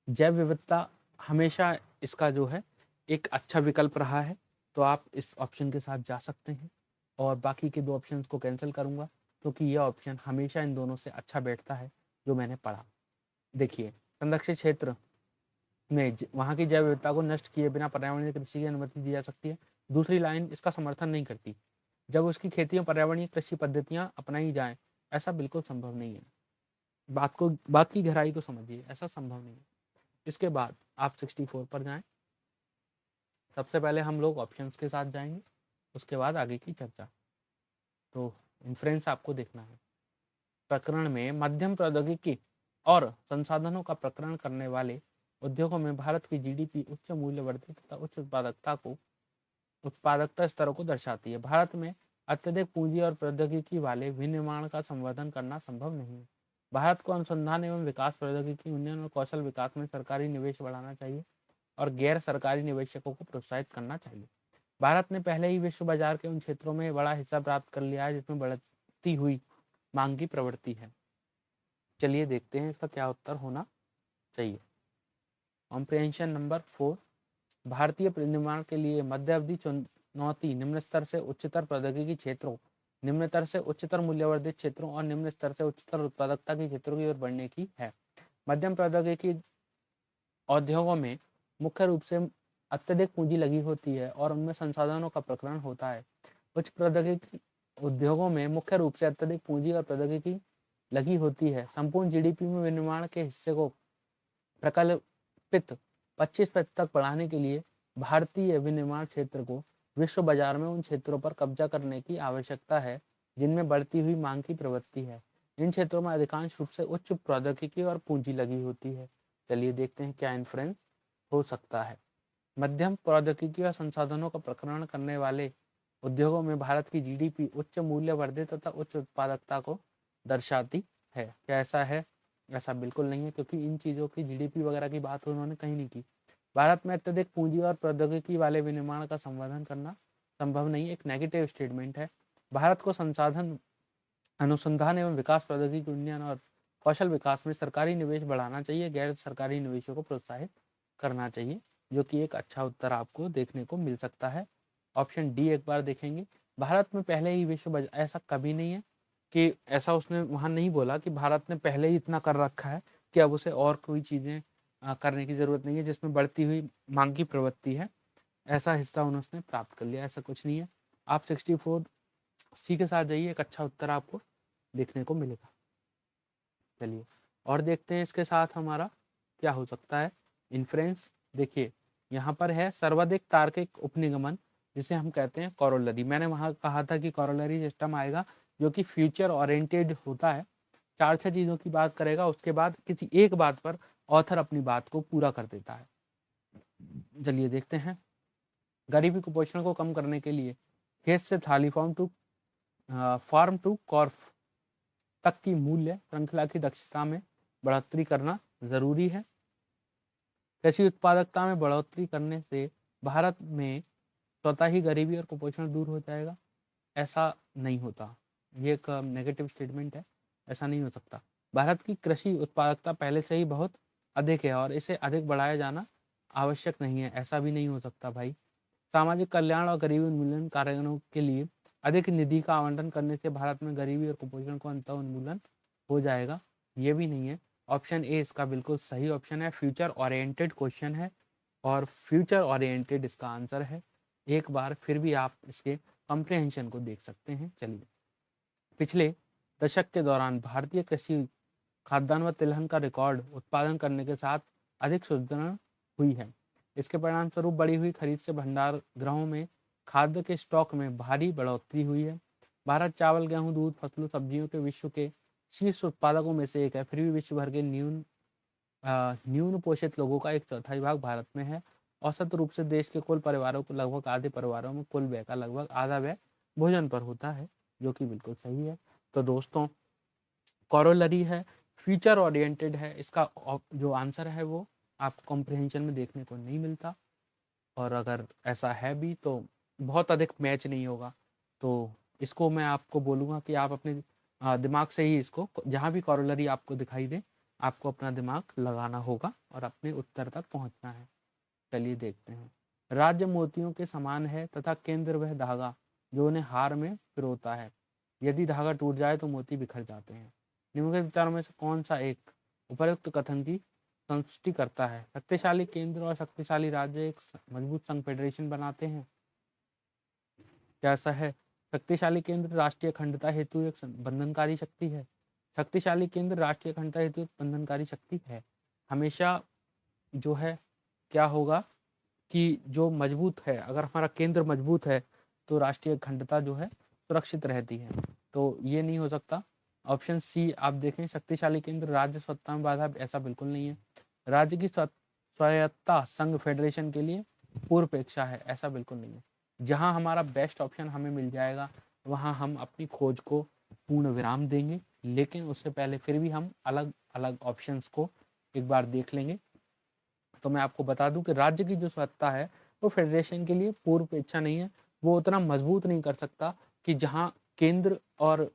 जैव विविधता हमेशा इसका जो है एक अच्छा विकल्प रहा है, तो आप इस ऑप्शन के साथ जा सकते हैं और बाकी के 2 ऑप्शंस को कैंसिल करूंगा क्योंकि यह ऑप्शन हमेशा इन दोनों से अच्छा बैठता है जो मैंने पढ़ा। देखिए, संरक्षित क्षेत्र में वहाँ की जैव विविधता को नष्ट किए बिना पर्यावरणीय कृषि की अनुमति दी जा सकती है। दूसरी लाइन इसका समर्थन नहीं करती। जब उसकी खेती में पर्यावरणीय कृषि पद्धतियां अपनाई जाएं, ऐसा बिल्कुल संभव नहीं है। बात की गहराई को समझिए, ऐसा संभव नहीं है। इसके बाद आप 64 पर जाएं। सबसे पहले हम लोग ऑप्शंस के साथ जाएंगे, उसके बाद आगे की चर्चा। तो इन्फ्रेंस आपको देखना है। प्रकरण में मध्यम प्रौद्योगिकी और संसाधनों का प्रकरण करने वाले उद्योगों में भारत की जीडीपी उच्च मूल्य वर्धित तथा उच्च उत्पादकता स्तरों को दर्शाती है। भारत में अत्यधिक पूंजी और प्रौद्योगिकी वाले विनिर्माण का संवर्धन करना संभव नहीं है। भारत को अनुसंधान एवं विकास, प्रौद्योगिकी उन्नयन और कौशल विकास में सरकारी निवेश बढ़ाना चाहिए और गैर सरकारी निवेशकों को प्रोत्साहित करना चाहिए। भारत ने पहले ही विश्व बाजार के उन क्षेत्रों में बड़ा हिस्सा प्राप्त कर लिया है जिसमें बढ़ती हुई मांग की प्रवृत्ति है। चलिए देखते हैं इसका क्या उत्तर होना चाहिए। कॉम्प्रिहेंशन नंबर 4, भारतीय निर्माण के लिए मध्य अवधि चुनौती निम्न स्तर से उच्चतर प्रौद्योगिकी क्षेत्रों, निम्न स्तर से उच्चतर मूल्यवर्धित क्षेत्रों और निम्न स्तर से उच्चतर उत्पादकता के क्षेत्रों की ओर बढ़ने की है। मध्यम प्रौद्योगिकी उद्योगों में मुख्य रूप से अत्यधिक पूंजी लगी होती है और उनमें संसाधनों का प्रकरण होता है। उच्च प्रौद्योगिकी उद्योगों में मुख्य रूप से अत्यधिक पूंजी और प्रौद्योगिकी लगी होती है। संपूर्ण जीडीपी में विनिर्माण के हिस्से को प्रकल्पित 25% तक बढ़ाने के लिए भारतीय विनिर्माण क्षेत्र को विश्व बाजार में उन क्षेत्रों पर कब्जा करने की आवश्यकता है जिनमें बढ़ती हुई मांग की प्रवृत्ति है। इन क्षेत्रों में अधिकांश रूप से उच्च प्रौद्योगिकी और पूंजी लगी होती है। चलिए देखते हैं क्या इन्फ्रेंस हो सकता है। मध्यम प्रौद्योगिकी और संसाधनों का प्रकरण करने वाले उद्योगों में भारत की जीडीपी उच्च मूल्य वर्धित तथा उच्च उत्पादकता को दर्शाती है। क्या ऐसा है? ऐसा बिल्कुल नहीं है क्योंकि इन चीज़ों की जीडीपी वगैरह की बात उन्होंने कहीं नहीं की। भारत में अत्यधिक पूंजी और प्रौद्योगिकी वाले विनिर्माण का संवर्धन करना संभव नहीं, एक नेगेटिव स्टेटमेंट है। भारत को संसाधन अनुसंधान एवं विकास, प्रौद्योगिकी उन्नयन और कौशल विकास में सरकारी निवेश बढ़ाना चाहिए, गैर सरकारी निवेशों को प्रोत्साहित करना चाहिए, जो कि एक अच्छा उत्तर आपको देखने को मिल सकता है। ऑप्शन डी एक बार देखेंगे। भारत में पहले ही विश्व बाजार, ऐसा कभी नहीं है कि ऐसा उसने वहाँ नहीं बोला कि भारत ने पहले ही इतना कर रखा है कि अब उसे और कोई चीज़ें करने की ज़रूरत नहीं है जिसमें बढ़ती हुई मांग की प्रवृत्ति है, ऐसा हिस्सा उन्होंने प्राप्त कर लिया, ऐसा कुछ नहीं है। आप 64 सी के साथ जाइए, एक अच्छा उत्तर आपको देखने को मिलेगा। चलिए और देखते हैं इसके साथ हमारा क्या हो सकता है इन्फ्रेंस। देखिए यहाँ पर है सर्वाधिक तार्किक उपनिगमन, जिसे हम कहते हैं कॉरोलरी। मैंने वहाँ कहा था कि कॉरोलरी सिस्टम आएगा जो कि फ्यूचर ओरिएंटेड होता है, 4-6 चीज़ों की बात करेगा, उसके बाद किसी एक बात पर ऑथर अपनी बात को पूरा कर देता है। चलिए देखते हैं। गरीबी कुपोषण को कम करने के लिए खेत से थाली फार्म टू कॉर्फ तक की मूल्य श्रृंखला की दक्षता में बढ़ोतरी करना जरूरी है। कृषि उत्पादकता में बढ़ोतरी करने से भारत में स्वतः ही गरीबी और कुपोषण दूर हो जाएगा। ऐसा नहीं होता, ये एक नेगेटिव स्टेटमेंट है, ऐसा नहीं हो सकता। भारत की कृषि उत्पादकता पहले से ही बहुत अधिक है और इसे अधिक बढ़ाया जाना आवश्यक नहीं है, ऐसा भी नहीं हो सकता भाई। सामाजिक कल्याण और गरीबी उन्मूलन कार्यों के लिए अधिक निधि का आवंटन करने से भारत में गरीबी और कुपोषण को अंततः उन्मूलन हो जाएगा, ये भी नहीं है। ऑप्शन ए इसका बिल्कुल सही ऑप्शन है, फ्यूचर ओरिएंटेड क्वेश्चन है और फ्यूचर ओरिएंटेड इसका आंसर है। एक बार फिर भी आप इसके कॉम्प्रिहेंशन को देख सकते हैं। चलिए, पिछले दशक के दौरान भारतीय कृषि खाद्यान्न व तिलहन का रिकॉर्ड उत्पादन करने के साथ अधिक सुदृढ़ हुई है। इसके परिणाम स्वरूप बढ़ी हुई खरीद से भंडार गृहों में खाद्य के स्टॉक में भारी बढ़ोतरी हुई है। भारत चावल, गेहूं, दूध, फसलों, सब्जियों के विश्व के शीर्ष उत्पादकों में से एक है। फिर भी विश्व भर के न्यून पोषित लोगों का एक चौथाई भाग भारत में है। औसत रूप से देश के कुल परिवारों को लगभग आधे परिवारों में कुल व्यय का लगभग आधा व्यय भोजन पर होता है, जो कि बिल्कुल सही है। तो दोस्तों, कॉरोलरी है, फ्यूचर ओरिएंटेड है, इसका जो आंसर है वो आपको कॉम्प्रिहेंशन में देखने को नहीं मिलता, और अगर ऐसा है भी तो बहुत अधिक मैच नहीं होगा। तो इसको मैं आपको बोलूँगा कि आप अपने दिमाग से ही इसको, जहाँ भी कॉरोलरी आपको दिखाई दे, आपको अपना दिमाग लगाना होगा और अपने उत्तर तक पहुँचना है। चलिए देखते हैं। राज्य मोतियों के समान है तथा केंद्र वह धागा जो उन्हें हार में पिरोता है। यदि धागा टूट जाए तो मोती बिखर जाते हैं। निम्नलिखित विचारों में से कौन सा एक उपर्युक्त कथन की संतुष्टि करता है? शक्तिशाली केंद्र और शक्तिशाली राज्य एक मजबूत संघ फेडरेशन बनाते हैं। क्या ऐसा है? शक्तिशाली केंद्र राष्ट्रीय अखंडता हेतु एक बंधनकारी शक्ति है। शक्तिशाली केंद्र राष्ट्रीय अखंडता हेतु एक बंधनकारी शक्ति है। हमेशा जो है क्या होगा कि जो मजबूत है, अगर हमारा केंद्र मजबूत है तो राष्ट्रीय अखंडता जो है सुरक्षित रहती है। तो ये नहीं हो सकता। ऑप्शन सी आप देखें, शक्तिशाली केंद्र राज्य सत्ता में बाधा, ऐसा बिल्कुल नहीं है। राज्य की स्वायत्तता संघ फेडरेशन के लिए पूर्वापेक्षा है, ऐसा बिल्कुल नहीं है। जहां हमारा बेस्ट ऑप्शन हमें मिल जाएगा वहां हम अपनी खोज को पूर्ण विराम देंगे, लेकिन उससे पहले फिर भी हम अलग अलग ऑप्शंस को एक बार देख लेंगे। तो मैं आपको बता दूं कि राज्य की जो सत्ता है वो फेडरेशन के लिए पूर्वापेक्षा नहीं है। वो उतना मजबूत नहीं कर सकता कि जहां केंद्र और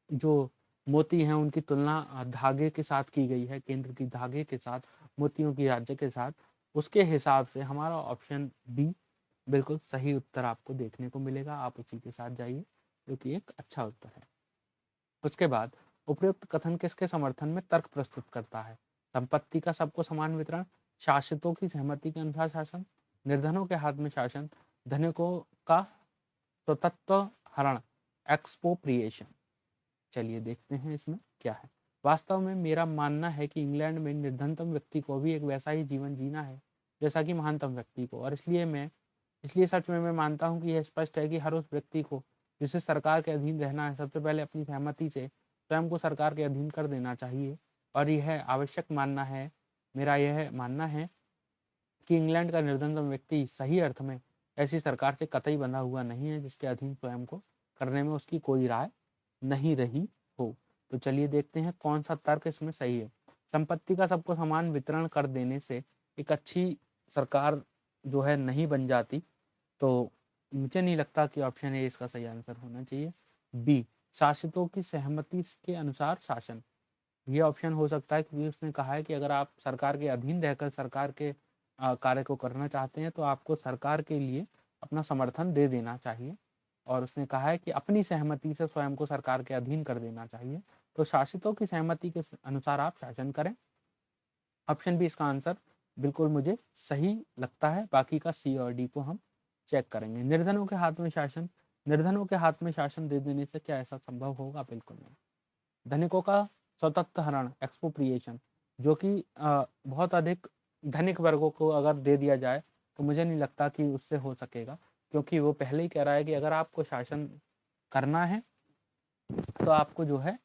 जो मोती हैं उनकी तुलना धागे के साथ की गई है, केंद्र की धागे के साथ, मोतियों की राज्य के साथ। उसके हिसाब से हमारा ऑप्शन बी बिल्कुल सही उत्तर आपको देखने को मिलेगा। आप उसी के साथ जाइए, जो कि एक अच्छा उत्तर है। उसके बाद उपयुक्त कथन किसके समर्थन में तर्क प्रस्तुत करता है? संपत्ति का सबको समान वितरण, शासितों की सहमति के अनुसार शासन, निर्धनों के हाथ में शासन, धनिकों का स्वतंत्र हरण, एक्सप्रोप्रिएशन। चलिए देखते हैं इसमें क्या है। वास्तव में मेरा मानना है कि इंग्लैंड में निर्धनतम व्यक्ति को भी एक वैसा ही जीवन जीना है जैसा कि महानतम व्यक्ति को, और इसलिए सच में मैं मानता हूँ कि यह स्पष्ट है कि हर उस व्यक्ति को जिसे सरकार के अधीन रहना है, सबसे पहले अपनी सहमति से स्वयं को सरकार के अधीन कर देना चाहिए। और यह आवश्यक मानना है, मेरा यह मानना है कि इंग्लैंड का निर्धनतम व्यक्ति सही अर्थ में ऐसी सरकार से कतई बंधा हुआ नहीं है जिसके अधीन स्वयं को करने में उसकी कोई राय नहीं रही हो। तो चलिए देखते हैं कौन सा तर्क इसमें सही है। संपत्ति का सबको समान वितरण कर देने से एक अच्छी सरकार जो है नहीं बन जाती। तो मुझे नहीं लगता कि ऑप्शन ए इसका सही आंसर होना चाहिए। बी, शासितों की सहमति के अनुसार शासन, ये ऑप्शन हो सकता है क्योंकि उसने कहा है कि अगर आप सरकार के अधीन रहकर सरकार के कार्य को करना चाहते हैं तो आपको सरकार के लिए अपना समर्थन दे देना चाहिए, और उसने कहा है कि अपनी सहमति से स्वयं को सरकार के अधीन कर देना चाहिए। तो शासितों की सहमति के अनुसार आप शासन करें। ऑप्शन बी इसका आंसर बिल्कुल मुझे सही लगता है। बाकी का सी और डी को हम चेक करेंगे। निर्धनों के हाथ में शासन, निर्धनों के हाथ में शासन दे देने से क्या ऐसा संभव होगा? बिल्कुल नहीं। धनिकों का स्वतंत्र हरण, एक्सप्रोप्रिएशन, जो कि बहुत अधिक धनिक वर्गों को अगर दे दिया जाए तो मुझे नहीं लगता कि उससे हो सकेगा, क्योंकि वो पहले ही कह रहा है कि अगर आपको शासन करना है तो आपको जो है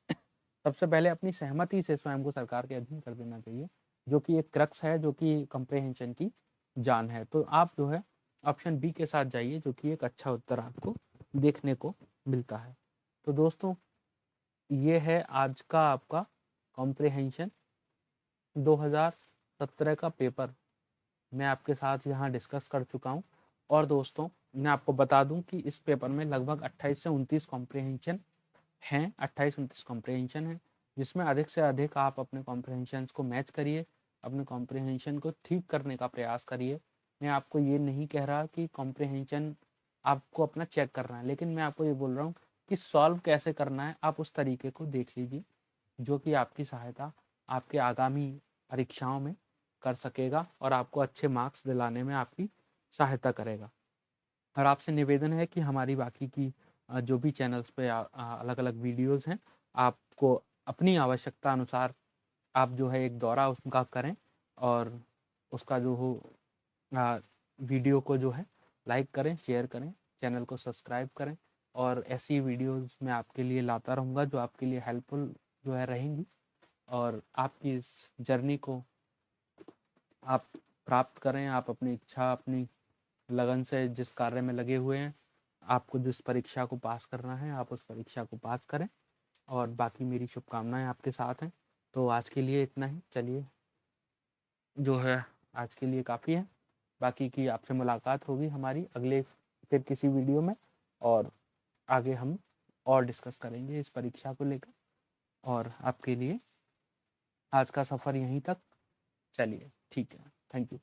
सबसे पहले अपनी सहमति से स्वयं को सरकार के अधीन कर देना चाहिए, जो कि एक क्रक्स है, जो कि कॉम्प्रिहेंशन की जान है। तो आप जो है ऑप्शन बी के साथ जाइए, जो कि एक अच्छा उत्तर आपको देखने को मिलता है। तो दोस्तों, ये है आज का आपका कॉम्प्रिहेंशन 2017 का पेपर मैं आपके साथ यहाँ डिस्कस कर चुका हूँ। और दोस्तों मैं आपको बता दूं कि इस पेपर में लगभग 28 से 29 कॉम्प्रिहेंशन हैं, 28-29 कॉम्प्रिहेंशन हैं, जिसमें अधिक से अधिक आप अपने कॉम्प्रिहेंशन को मैच करिए, अपने कॉम्प्रिहेंशन को ठीक करने का प्रयास करिए। मैं आपको ये नहीं कह रहा कि कॉम्प्रिहेंशन आपको अपना चेक करना है, लेकिन मैं आपको ये बोल रहा हूँ कि सॉल्व कैसे करना है आप उस तरीके को देख लीजिए, जो कि आपकी सहायता आपके आगामी परीक्षाओं में कर सकेगा और आपको अच्छे मार्क्स दिलाने में आपकी सहायता करेगा। और आपसे निवेदन है कि हमारी बाकी की जो भी चैनल्स पे अलग अलग वीडियोस हैं, आपको अपनी आवश्यकता अनुसार आप जो है एक दौरा उसका करें और उसका जो हो वीडियो को जो है लाइक करें, शेयर करें, चैनल को सब्सक्राइब करें और ऐसी वीडियोस मैं आपके लिए लाता रहूँगा जो आपके लिए हेल्पफुल जो है रहेंगी और आपकी इस जर्नी को आप प्राप्त करें। आप अपनी इच्छा, अपनी लगन से जिस कार्य में लगे हुए हैं, आपको जिस परीक्षा को पास करना है, आप उस परीक्षा को पास करें और बाकी मेरी शुभकामनाएं आपके साथ हैं। तो आज के लिए इतना ही, चलिए जो है आज के लिए काफ़ी है। बाकी की आपसे मुलाकात होगी हमारी अगले फिर किसी वीडियो में और आगे हम और डिस्कस करेंगे इस परीक्षा को लेकर। और आपके लिए आज का सफ़र यहीं तक, चलिए ठीक है, थैंक यू।